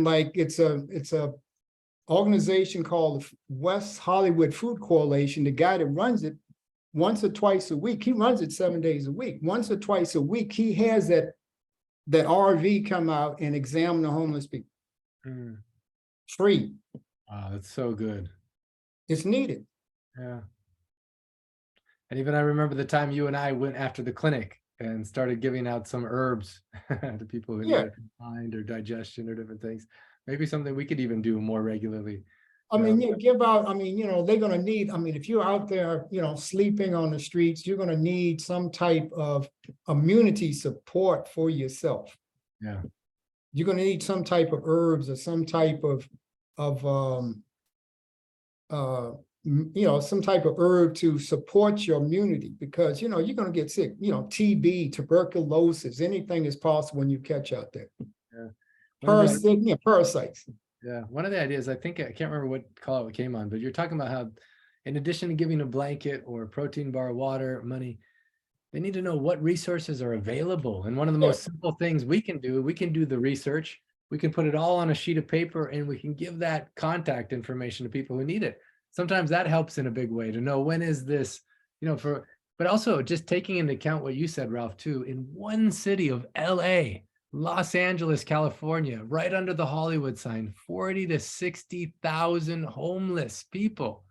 like it's a organization called the West Hollywood Food Coalition. The guy that runs it, once or twice a week, he runs it 7 days a week. Once or twice a week, he has that RV come out and examine the homeless people. Free. Wow, that's so good. It's needed. Yeah. And even I remember the time you and I went after the clinic and started giving out some herbs to people who need mind or digestion or different things. Maybe something we could even do more regularly. I mean, you give out, I mean, they're gonna need, I mean, if you're out there, sleeping on the streets, you're gonna need some type of immunity support for yourself. Yeah. You're gonna need some type of herbs or some type of some type of herb to support your immunity, because, you're gonna get sick, TB, tuberculosis, anything is possible when you catch out there. Parasites. Yeah, one of the ideas, I think, I can't remember what call it came on, but you're talking about how in addition to giving a blanket or a protein bar, water, money, they need to know what resources are available. And one of the most simple things we can do the research, we can put it all on a sheet of paper and we can give that contact information to people who need it. Sometimes that helps in a big way to know when is this, but also just taking into account what you said, Ralph, too, in one city of LA, Los Angeles, California, right under the Hollywood sign, 40 to 60,000 homeless people.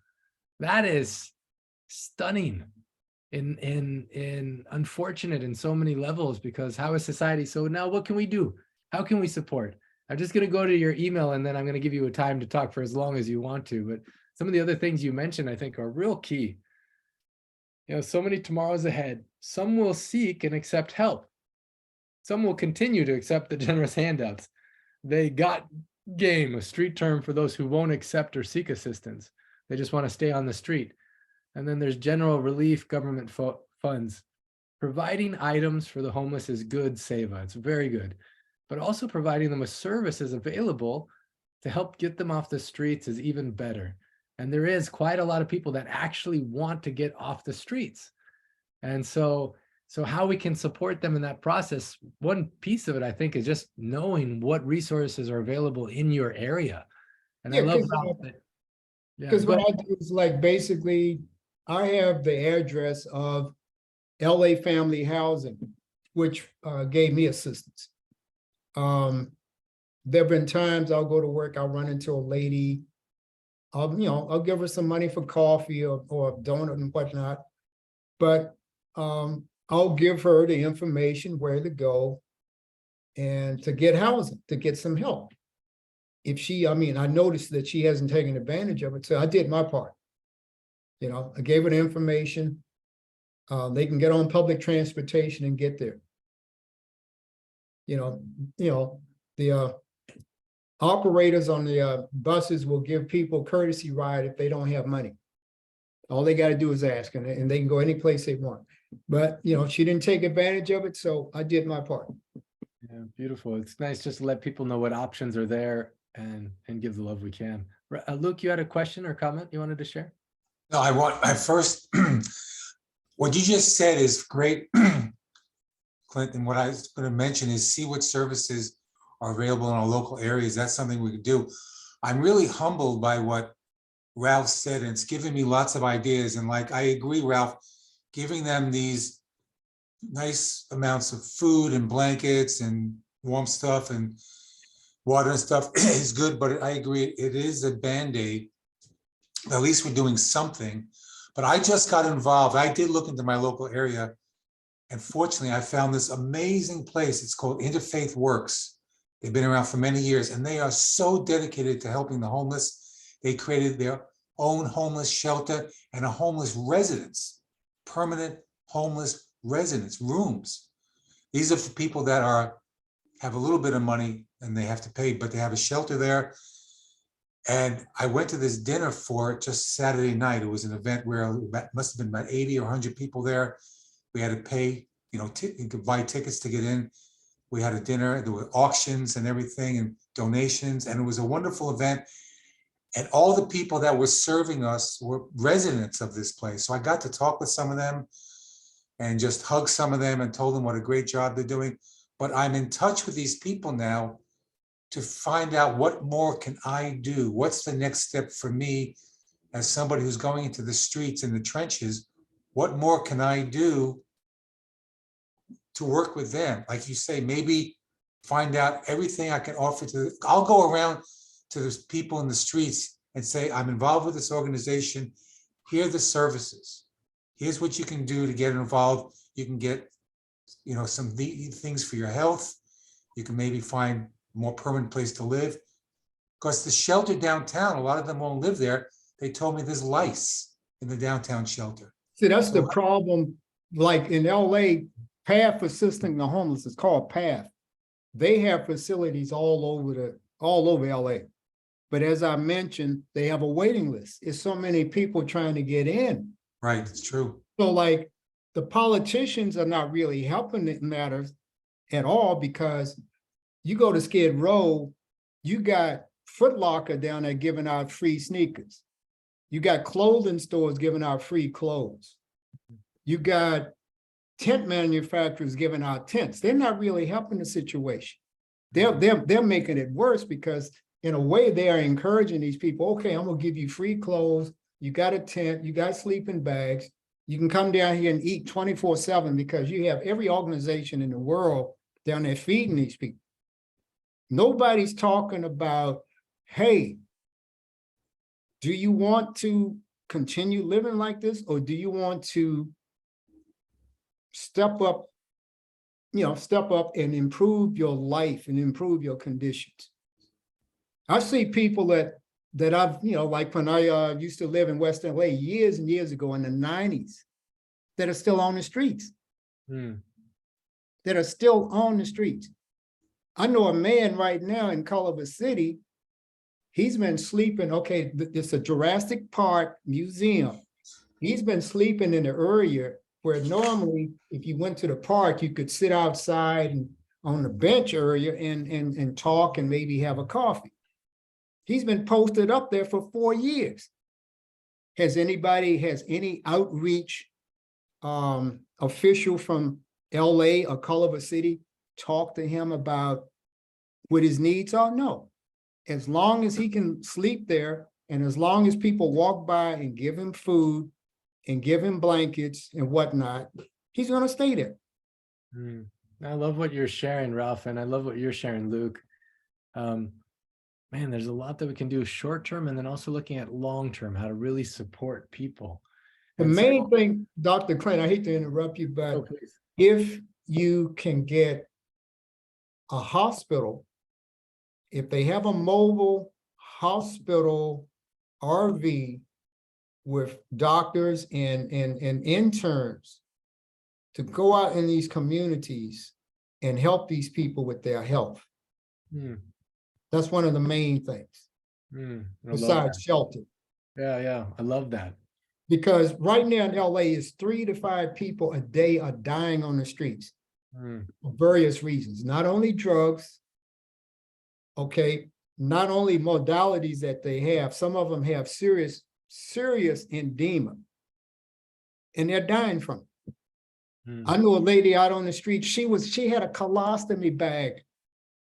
That is stunning and unfortunate in so many levels, because how is society? So now what can we do? How can we support? I'm just going to go to your email and then I'm going to give you a time to talk for as long as you want to. But some of the other things you mentioned, I think, are real key. So many tomorrows ahead. Some will seek and accept help. Some will continue to accept the generous handouts. They got game, a street term for those who won't accept or seek assistance. They just want to stay on the street. And then there's general relief government funds. Providing items for the homeless is good, Seva. It's very good. But also providing them with services available to help get them off the streets is even better. And there is quite a lot of people that actually want to get off the streets. And so how we can support them in that process, one piece of it, I think, is just knowing what resources are available in your area. And I love that. Because what I do is, like, basically, I have the address of LA Family Housing, which gave me assistance. There have been times I'll go to work, I'll run into a lady, I'll give her some money for coffee or a donut and whatnot, but I'll give her the information where to go and to get housing, to get some help. If she, I noticed that she hasn't taken advantage of it, so I did my part. I gave her the information. They can get on public transportation and get there. The operators on the buses will give people courtesy ride if they don't have money. All they got to do is ask, and they can go any place they want. But, she didn't take advantage of it, so I did my part. Yeah, beautiful. It's nice just to let people know what options are there and give the love we can. Luke, you had a question or comment you wanted to share? No, I first, what you just said is great, Clinton. What I was going to mention is see what services are available in our local areas. That's something we could do. I'm really humbled by what Ralph said, and it's given me lots of ideas. And like, I agree, Ralph, giving them these nice amounts of food and blankets and warm stuff and water and stuff is good, but I agree, it is a Band-Aid. At least we're doing something. But I just got involved. I did look into my local area, and fortunately I found this amazing place. It's called Interfaith Works. They've been around for many years, and they are so dedicated to helping the homeless. They created their own homeless shelter and a homeless residence, permanent homeless residence rooms. These are for people that have a little bit of money and they have to pay, but they have a shelter there. And I went to this dinner for it just Saturday night. It was an event where it must have been about 80 or 100 people there. We had to pay, you could buy tickets to get in. We had a dinner, there were auctions and everything and donations, and it was a wonderful event. And all the people that were serving us were residents of this place. So I got to talk with some of them and just hug some of them and told them what a great job they're doing. But I'm in touch with these people now to find out what more can I do? What's the next step for me as somebody who's going into the streets and the trenches? What more can I do to work with them? Like you say, maybe find out everything I can offer to, I'll go around to the people in the streets and say, I'm involved with this organization. Here are the services. Here's what you can do to get involved. You can get, some things for your health. You can maybe find a more permanent place to live. Because the shelter downtown, a lot of them won't live there. They told me there's lice in the downtown shelter. See, that's the So- problem, like in LA, PATH Assisting the Homeless, it's called PATH. They have facilities all over LA. But as I mentioned, they have a waiting list. It's so many people trying to get in. Right, it's true. So like, the politicians are not really helping it matters at all, because you go to Skid Row, you got Foot Locker down there giving out free sneakers. You got clothing stores giving out free clothes. You got tent manufacturers giving out tents. They're not really helping the situation. They're making it worse, because in a way they are encouraging these people, okay, I'm gonna give you free clothes. You got a tent, you got sleeping bags. You can come down here and eat 24/7, because you have every organization in the world down there feeding these people. Nobody's talking about, hey, do you want to continue living like this, or do you want to step up and improve your life and improve your conditions? I see people that I've, like when I used to live in West LA years and years ago in the 90s, that are still on the streets. That are still on the streets. I know a man right now in Culver City, he's been sleeping, okay, it's a Jurassic Park museum. He's been sleeping in the area where normally if you went to the park, you could sit outside and on the bench area and talk and maybe have a coffee. He's been posted up there for 4 years. Has any outreach official from LA or Culver City talked to him about what his needs are? No. As long as he can sleep there, and as long as people walk by and give him food and give him blankets and whatnot, he's gonna stay there. I love what you're sharing, Ralph, and I love what you're sharing, Luke. Man, there's a lot that we can do short term, and then also looking at long term, how to really support people. The And so- main thing, Dr. Clint, I hate to interrupt you, but Oh, please. if you can get a hospital, if they have a mobile hospital RV with doctors and interns to go out in these communities and help these people with their health. That's one of the main things, I love besides that. shelter. Yeah, I love that. Because right now in LA, is 3 to 5 people a day are dying on the streets for various reasons, not only drugs, okay, not only modalities that they have, some of them have serious edema, and they're dying from it. I know a lady out on the street, she had a colostomy bag.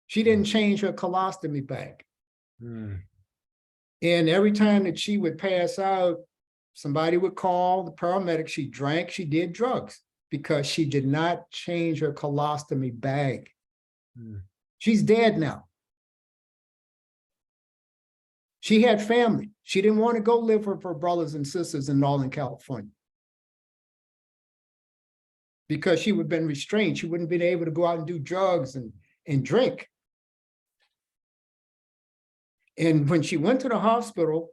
She didn't change her colostomy bag. And every time that she would pass out, somebody would call the paramedic. She drank, she did drugs because she did not change her colostomy bag. She's dead now. She had family. She didn't want to go live with her brothers and sisters in Northern California because she would have been restrained. She wouldn't have been able to go out and do drugs and drink. And when she went to the hospital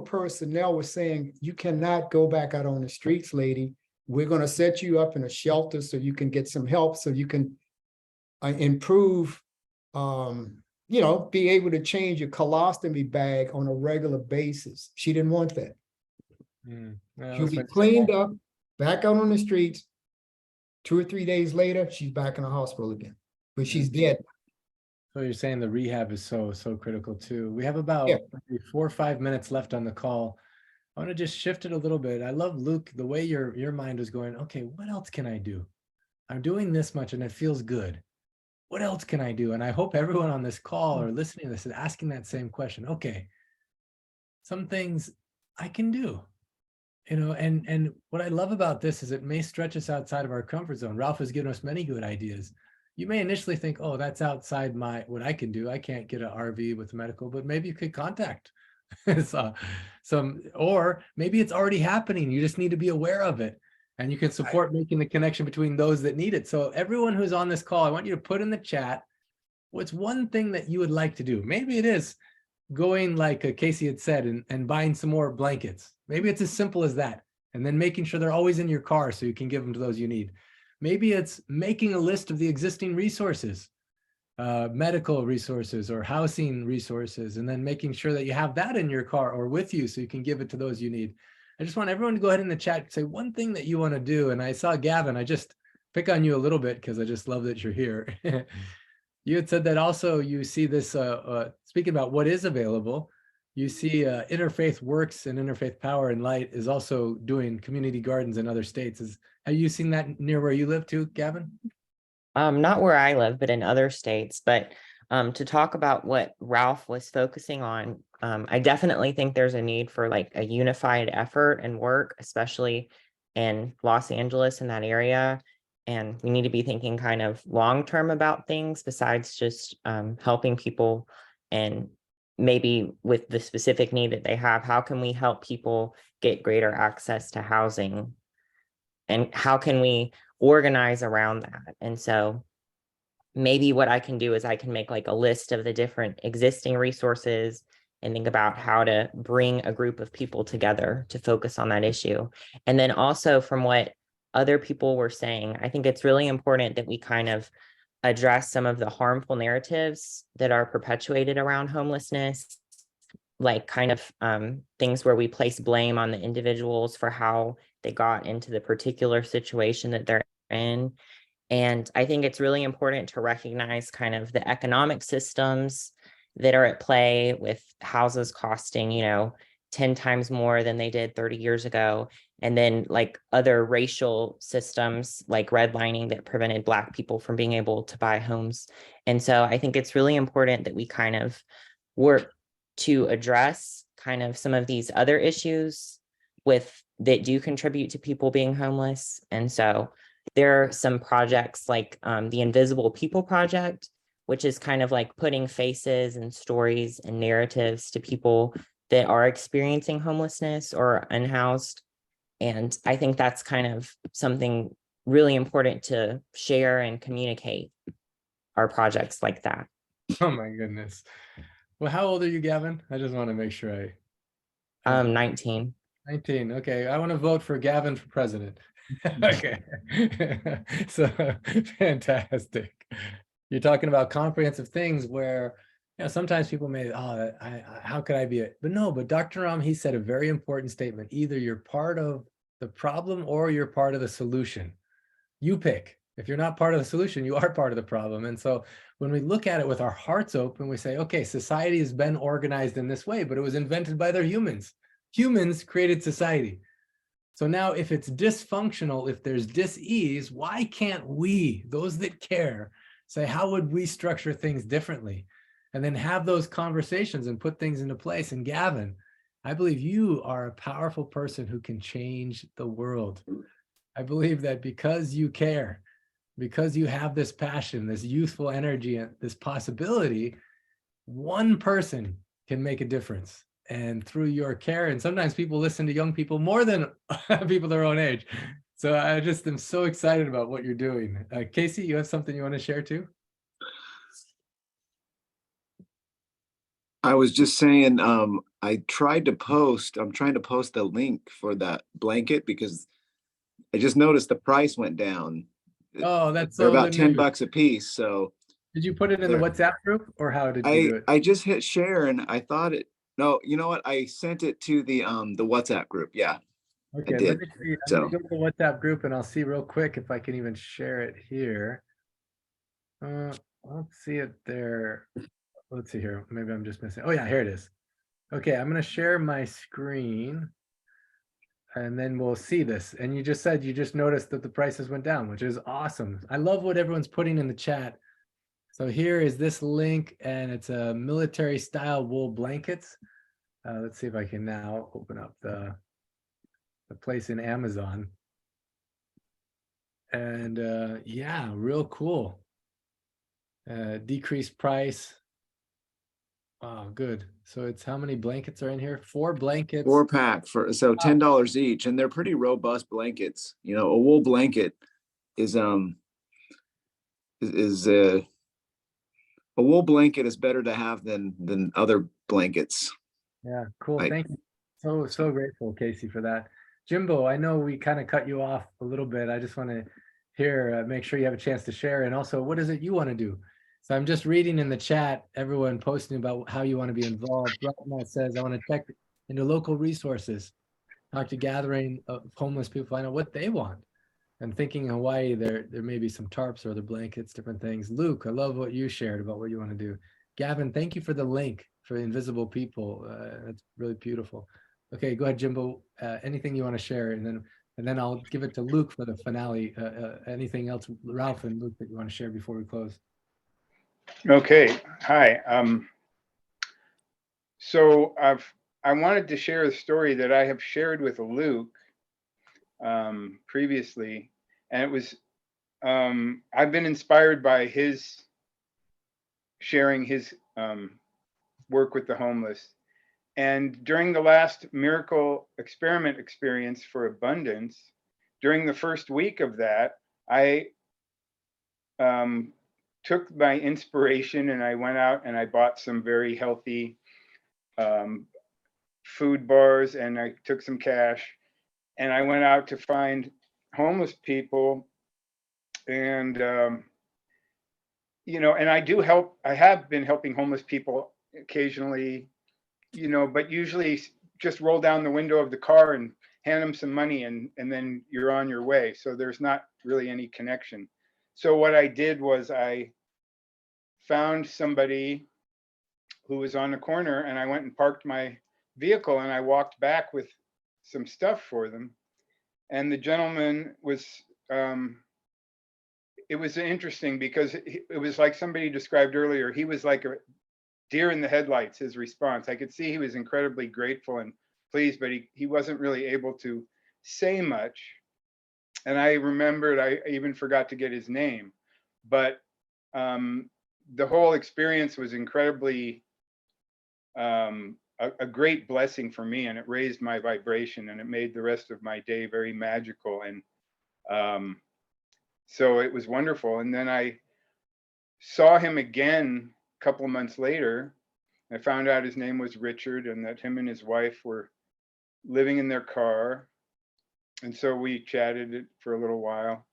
personnel was saying, you cannot go back out on the streets, lady. We're going to set you up in a shelter so you can get some help, so you can improve, be able to change your colostomy bag on a regular basis. She didn't want that. She'll be cleaned up, back out on the streets. 2 or 3 days later, she's back in the hospital again, but she's dead. So you're saying the rehab is so critical too. We have about maybe 4 or 5 minutes left on the call. I want to just shift it a little bit. I love, Luke, the way your mind was going, okay, what else can I do? I'm doing this much and it feels good. What else can I do? And I hope everyone on this call or listening to this is asking that same question. Okay, some things I can do, and what I love about this is it may stretch us outside of our comfort zone. Ralph has given us many good ideas. You may initially think, oh, that's outside what I can do. I can't get an RV with medical, but maybe you could contact or maybe it's already happening. You just need to be aware of it, and you can support making the connection between those that need it. So everyone who's on this call, I want you to put in the chat what's one thing that you would like to do? Maybe it is going like Casey had said and buying some more blankets. Maybe it's as simple as that. And then making sure they're always in your car so you can give them to those you need. Maybe it's making a list of the existing resources, medical resources or housing resources, and then making sure that you have that in your car or with you so you can give it to those you need. I just want everyone to go ahead in the chat and say one thing that you want to do. And I saw Gavin, I just pick on you a little bit because I just love that you're here. You had said that also you see this, speaking about what is available, you see Interfaith Works and Interfaith Power and Light is also doing community gardens in other states. Have you seen that near where you live too, Gavin? Not where I live, but in other states. But to talk about what Ralph was focusing on, I definitely think there's a need for like a unified effort and work, especially in Los Angeles in that area. And we need to be thinking kind of long-term about things besides just helping people, and maybe with the specific need that they have, how can we help people get greater access to housing? And how can we organize around that? And so maybe what I can do is I can make like a list of the different existing resources and think about how to bring a group of people together to focus on that issue. And then also from what other people were saying, I think it's really important that we kind of address some of the harmful narratives that are perpetuated around homelessness, like kind of things where we place blame on the individuals for how they got into the particular situation that they're in. And I think it's really important to recognize kind of the economic systems that are at play with houses costing, 10 times more than they did 30 years ago. And then like other racial systems like redlining that prevented Black people from being able to buy homes. And so I think it's really important that we kind of work to address kind of some of these other issues that do contribute to people being homeless. And so there are some projects like the Invisible People Project, which is kind of like putting faces and stories and narratives to people that are experiencing homelessness or unhoused. And I think that's kind of something really important to share and communicate our projects like that. Oh my goodness. Well, how old are you, Gavin? I just want to make sure 19. 19. Okay. I want to vote for Gavin for president. Okay. So fantastic. You're talking about comprehensive things where, sometimes people may, how could I be it? But Dr. Ram, he said a very important statement. Either you're part of the problem or you're part of the solution. You pick. If you're not part of the solution, you are part of the problem. And so when we look at it with our hearts open, we say, okay, society has been organized in this way, but it was invented by their humans. Humans created society. So now if it's dysfunctional, if there's dis-ease, why can't we, those that care, say, how would we structure things differently? And then have those conversations and put things into place. And Gavin, I believe you are a powerful person who can change the world. I believe that because you care, because you have this passion, this youthful energy, and this possibility, one person can make a difference. And through your care, and sometimes people listen to young people more than people their own age. So I just am so excited about what you're doing. Casey, you have something you want to share too? I was just saying, I'm trying to post the link for that blanket because I just noticed the price went down. Oh, that's They're so about good news. $10 a piece. So Did you put it in the WhatsApp group or how did you do it? I just hit share and I thought no, you know what? I sent it to the WhatsApp group. Yeah. Okay, I did. let me see. I'm gonna go to the WhatsApp group and I'll see real quick if I can even share it here. I don't see it there. Let's see here. Maybe I'm just missing. Oh yeah, here it is. Okay, I'm gonna share my screen and then we'll see this. And you just said you just noticed that the prices went down, which is awesome. I love what everyone's putting in the chat. So here is this link and it's a military style wool blankets. Let's see if I can now open up the place in Amazon. And yeah, real cool. Decreased price. Oh, good. So it's how many blankets are in here? 4 blankets. 4-pack for so $10 each, and they're pretty robust blankets. A wool blanket is a wool blanket is better to have than other blankets. Yeah, cool. Right. Thank you. So grateful, Casey, for that. Jimbo, I know we kind of cut you off a little bit. I just want to hear, make sure you have a chance to share. And also, what is it you want to do? So I'm just reading in the chat, everyone posting about how you want to be involved. Ratna says, I want to check into local resources, talk to gathering of homeless people, find out what they want. I'm thinking Hawaii, there may be some tarps or other blankets, different things. Luke, I love what you shared about what you want to do. Gavin, thank you for the link for Invisible People. That's really beautiful. Okay, go ahead, Jimbo. Anything you want to share, and then I'll give it to Luke for the finale. Anything else, Ralph and Luke, that you want to share before we close? Okay, hi. So I wanted to share a story that I have shared with Luke previously, and it was I've been inspired by his sharing his work with the homeless. And during the last miracle experiment experience for abundance, during the first week of that, I took my inspiration and I went out and I bought some very healthy food bars, and I took some cash and I went out to find homeless people. And you know, and I have been helping homeless people occasionally, you know, but usually just roll down the window of the car and hand them some money, and then you're on your way. So there's not really any connection. So what I did was I found somebody who was on the corner, and I went and parked my vehicle and I walked back with some stuff for them. And the gentleman was, it was interesting because it was like somebody described earlier, he was like a deer in the headlights, his response. I could see he was incredibly grateful and pleased, but he wasn't really able to say much. And I remembered, I even forgot to get his name, but the whole experience was incredibly a great blessing for me, and it raised my vibration and it made the rest of my day very magical. And so it was wonderful. And then I saw him again a couple of months later. I found out his name was Richard and that him and his wife were living in their car. And so we chatted for a little while.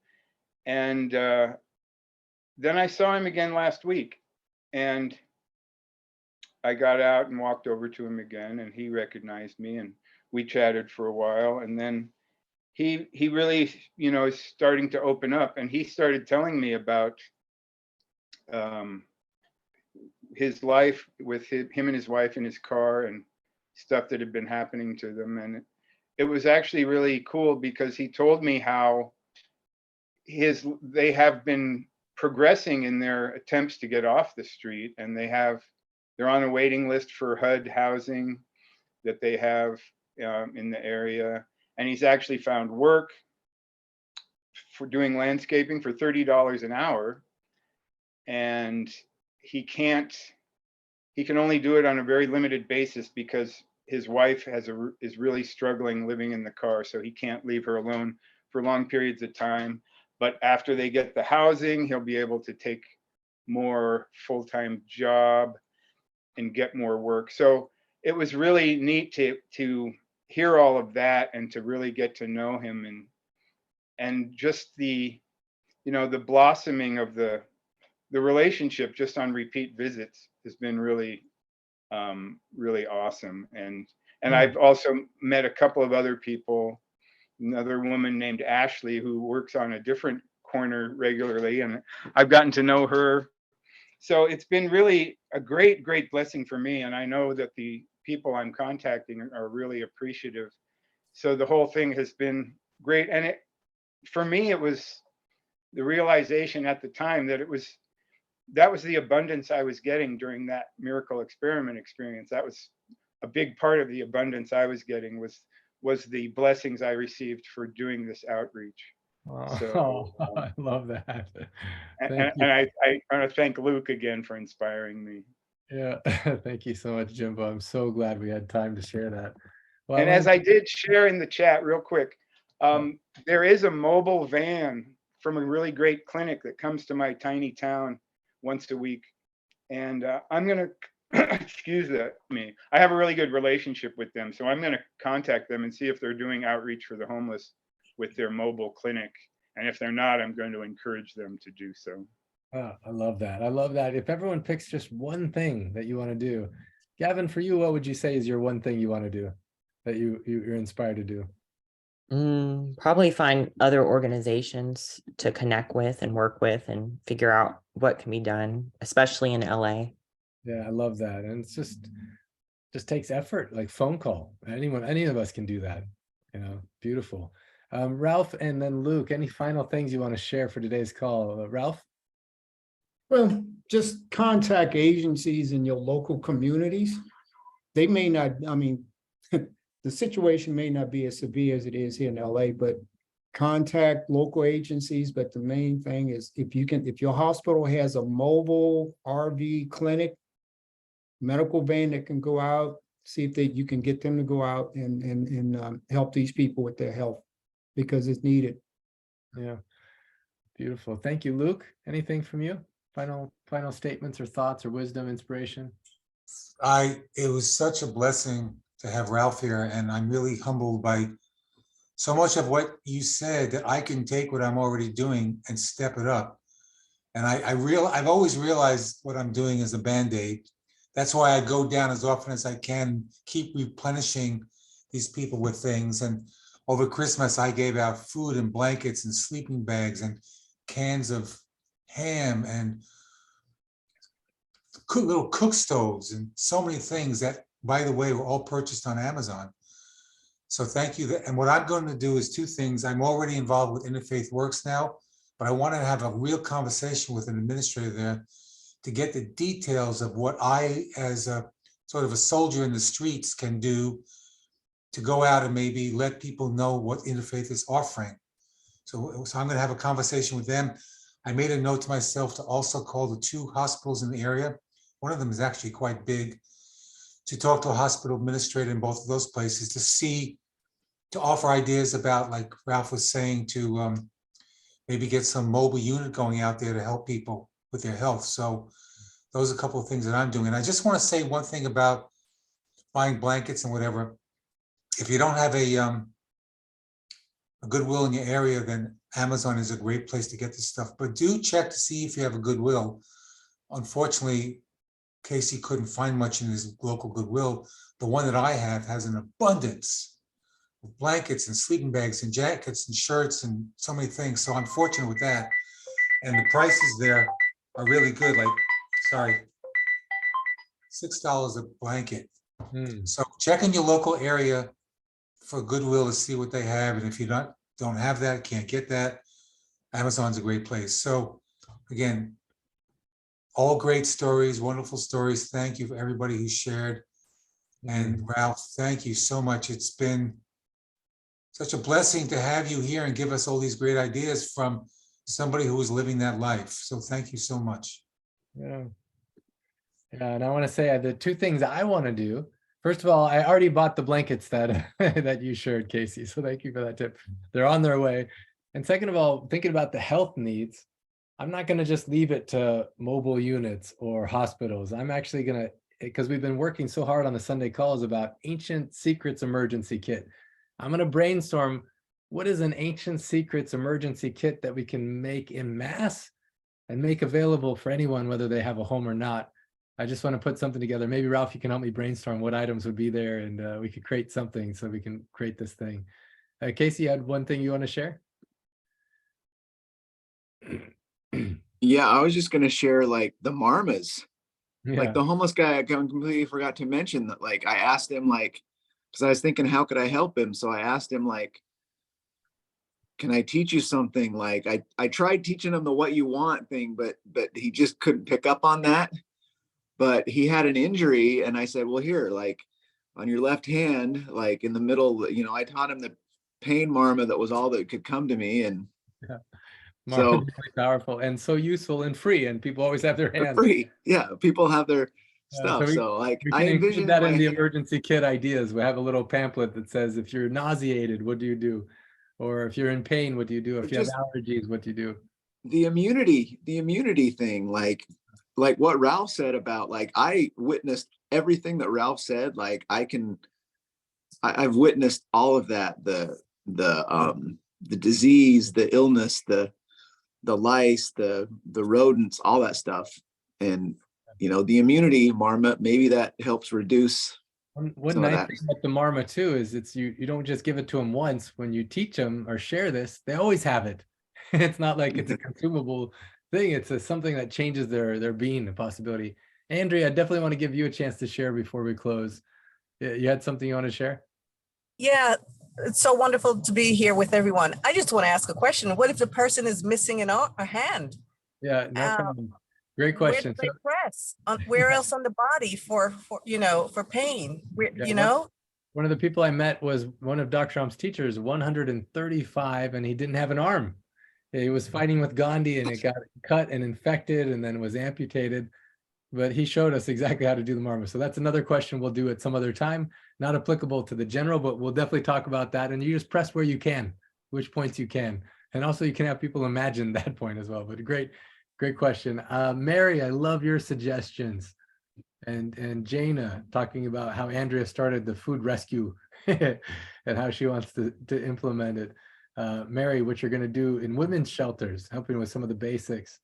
And then I saw him again last week. And I got out and walked over to him again, and he recognized me, and we chatted for a while. And then he really, you know, is starting to open up, and he started telling me about his life with him and his wife in his car and stuff that had been happening to them. And it was actually really cool because he told me how they have been progressing in their attempts to get off the street, and they're on a waiting list for HUD housing that they have in the area. And he's actually found work for doing landscaping for $30 an hour. And he can only do it on a very limited basis because his wife is really struggling living in the car. So he can't leave her alone for long periods of time. But after they get the housing, he'll be able to take more full-time job and get more work. So it was really neat to hear all of that and to really get to know him, and just the, you know, the blossoming of the relationship just on repeat visits has been really really awesome. And I've also met a couple of other people, another woman named Ashley who works on a different corner regularly, and I've gotten to know her. So it's been really a great blessing for me. And I know that the people I'm contacting are really appreciative. So the whole thing has been great. And for me, it was the realization at the time that that was the abundance I was getting during that miracle experiment experience. That was a big part of the abundance I was getting was the blessings I received for doing this outreach. Oh, So, I love that. And I want to thank Luke again for inspiring me. Yeah, thank you so much, Jimbo. I'm so glad we had time to share that. Well, And as I did share in the chat real quick, there is a mobile van from a really great clinic that comes to my tiny town once a week. And I'm going to, excuse me, I have a really good relationship with them. So I'm going to contact them and see if they're doing outreach for the homeless with their mobile clinic. And if they're not, I'm going to encourage them to do so. Oh, I love that. I love that. If everyone picks just one thing that you want to do, Gavin, for you, what would you say is your one thing you want to do that you're inspired to do? Probably find other organizations to connect with and work with and figure out what can be done, especially in LA. Yeah, I love that. And it's just takes effort, like phone call. Any of us can do that, beautiful. Ralph and then Luke, any final things you want to share for today's call? Ralph? Well, just contact agencies in your local communities. They may not, I mean, the situation may not be as severe as it is here in LA, but contact local agencies. But the main thing is if your hospital has a mobile RV clinic, medical van that can go out, see if you can get them to go out and help these people with their health, because it's needed. Yeah, beautiful. Thank you, Luke. Anything from you? Final statements or thoughts or wisdom, inspiration? It was such a blessing to have Ralph here, and I'm really humbled by so much of what you said that I can take what I'm already doing and step it up. And I've always realized what I'm doing is a Band-Aid. That's why I go down as often as I can, keep replenishing these people with things. And over Christmas, I gave out food and blankets and sleeping bags and cans of ham and little cook stoves and so many things that, by the way, were all purchased on Amazon. So thank you. And what I'm going to do is two things. I'm already involved with Interfaith Works now, but I want to have a real conversation with an administrator there to get the details of what I, as a sort of a soldier in the streets, can do to go out and maybe let people know what Interfaith is offering. So I'm going to have a conversation with them. I made a note to myself to also call the 2 hospitals in the area. One of them is actually quite big, to talk to a hospital administrator in both of those places to offer ideas about, like Ralph was saying, to maybe get some mobile unit going out there to help people with their health. So those are a couple of things that I'm doing. And I just want to say one thing about buying blankets and whatever. If you don't have a Goodwill in your area, then Amazon is a great place to get this stuff. But do check to see if you have a Goodwill. Unfortunately, Casey couldn't find much in his local Goodwill. The one that I have has an abundance of blankets and sleeping bags and jackets and shirts and so many things. So I'm fortunate with that. And the prices there are really good. Like, sorry, $6 a blanket. So check in your local area for Goodwill to see what they have. And if you don't have that, can't get that, Amazon's a great place. So again, all great stories, wonderful stories. Thank you for everybody who shared. And Ralph, thank you so much. It's been such a blessing to have you here and give us all these great ideas from somebody who was living that life. So thank you so much. Yeah. And I want to say the 2 things I want to do. First of all, I already bought the blankets that that you shared, Casey. So thank you for that tip. They're on their way. And second of all, thinking about the health needs, I'm not going to just leave it to mobile units or hospitals. I'm actually going to, because we've been working so hard on the Sunday calls about Ancient Secrets emergency kit. I'm going to brainstorm what is an Ancient Secrets emergency kit that we can make en masse and make available for anyone, whether they have a home or not. I just want to put something together. Maybe Ralph, you can help me brainstorm what items would be there, and we could create something so we can create this thing. Casey, you had one thing you want to share? Yeah, I was just going to share like the Marmas. Yeah. Like the homeless guy, I completely forgot to mention that. Like I asked him, like, because I was thinking, how could I help him? So I asked him, like, can I teach you something? Like I tried teaching him the what you want thing, but he just couldn't pick up on that. But he had an injury, and I said, well, here, like on your left hand, like in the middle, I taught him the pain Marma that was all that could come to me. And Yeah. so Really powerful and so useful and free, and people always have their hands free. Yeah, people have their Yeah, stuff. so So like we I can include envisioned that in my the hand- emergency kit ideas. We have a little pamphlet that says, if you're nauseated, what do you do? Or if you're in pain, what do you do? If you have Just- allergies, what do you do? the immunity thing, like like what Ralph said about, like, I witnessed everything that Ralph said. Like I've witnessed all of that, the disease, the illness, the lice, the rodents, all that stuff. And, you know, the immunity marmot, maybe that helps reduce One some of nice that. thing about the Marma too is you don't just give it to them once. When you teach them or share this, they always have it. It's not like it's a consumable thing. It's something that changes their being, the possibility. Andrea, I definitely want to give you a chance to share before we close. You had something you want to share? Yeah, it's so wonderful to be here with everyone. I just want to ask a question. What if the person is missing a hand? Yeah, no Uh, problem. Great Where question. do they press? Where else on the body for for pain? Yeah, one of the people I met was one of Dr. Ram's teachers, 135, and he didn't have an arm. He was fighting with Gandhi and it got cut and infected and then was amputated. But he showed us exactly how to do the Marma. So that's another question we'll do at some other time. Not applicable to the general, but we'll definitely talk about that. And you just press where you can, which points you can. And also you can have people imagine that point as well. But great question. Mary, I love your suggestions. And Jana talking about how Andrea started the food rescue and how she wants to implement it. Mary, what you're going to do in women's shelters, helping with some of the basics,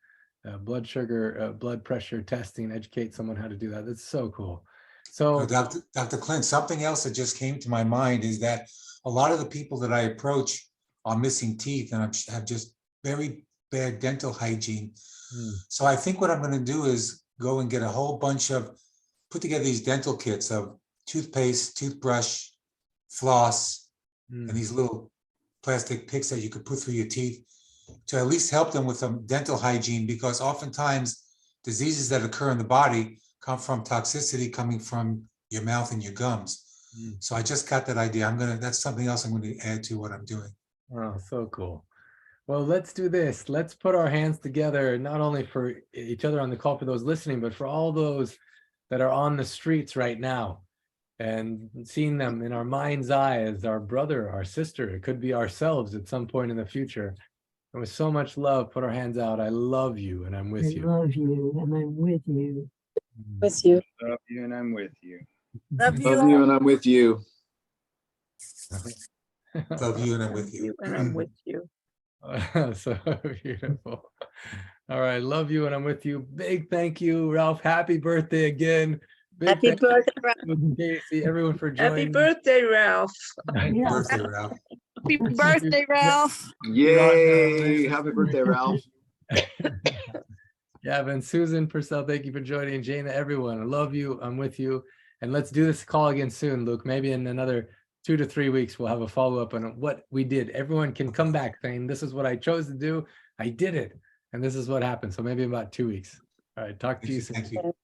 blood sugar, blood pressure testing, educate someone how to do that. That's so cool. So Dr. Clint, something else that just came to my mind is that a lot of the people that I approach are missing teeth and have just very bad dental hygiene. So I think what I'm going to do is go and get a whole bunch of, put together these dental kits of toothpaste, toothbrush, floss, and these little plastic picks that you could put through your teeth to at least help them with some dental hygiene, because oftentimes diseases that occur in the body come from toxicity coming from your mouth and your gums. So I just got that idea. That's something else I'm going to add to what I'm doing. Oh, so cool. Well, let's do this. Let's put our hands together, not only for each other on the call, for those listening, but for all those that are on the streets right now and seeing them in our mind's eye as our brother, our sister. It could be ourselves at some point in the future. And with so much love, put our hands out. I love you and I'm with you. I love you and I'm with you. With you. Love you and I'm with you. Love Love you and I'm with you. Love you and I'm with you. And I'm with you. So beautiful. All right. Love you and I'm with you. Big thank you, Ralph. Happy birthday again. Big Happy thank you, birthday, Ralph. Casey, everyone for joining. Happy birthday, Ralph. Yeah. Birthday, Ralph. Happy birthday, Ralph. Yay. Happy birthday, Ralph. Yeah, and Susan Purcell, thank you for joining. Jana, everyone, I love you. I'm with you. And let's do this call again soon, Luke. Maybe in another 2 to 3 weeks, we'll have a follow-up on what we did. Everyone can come back saying, this is what I chose to do. I did it. And this is what happened. So maybe about 2 weeks. All right, talk to you soon. Thank you.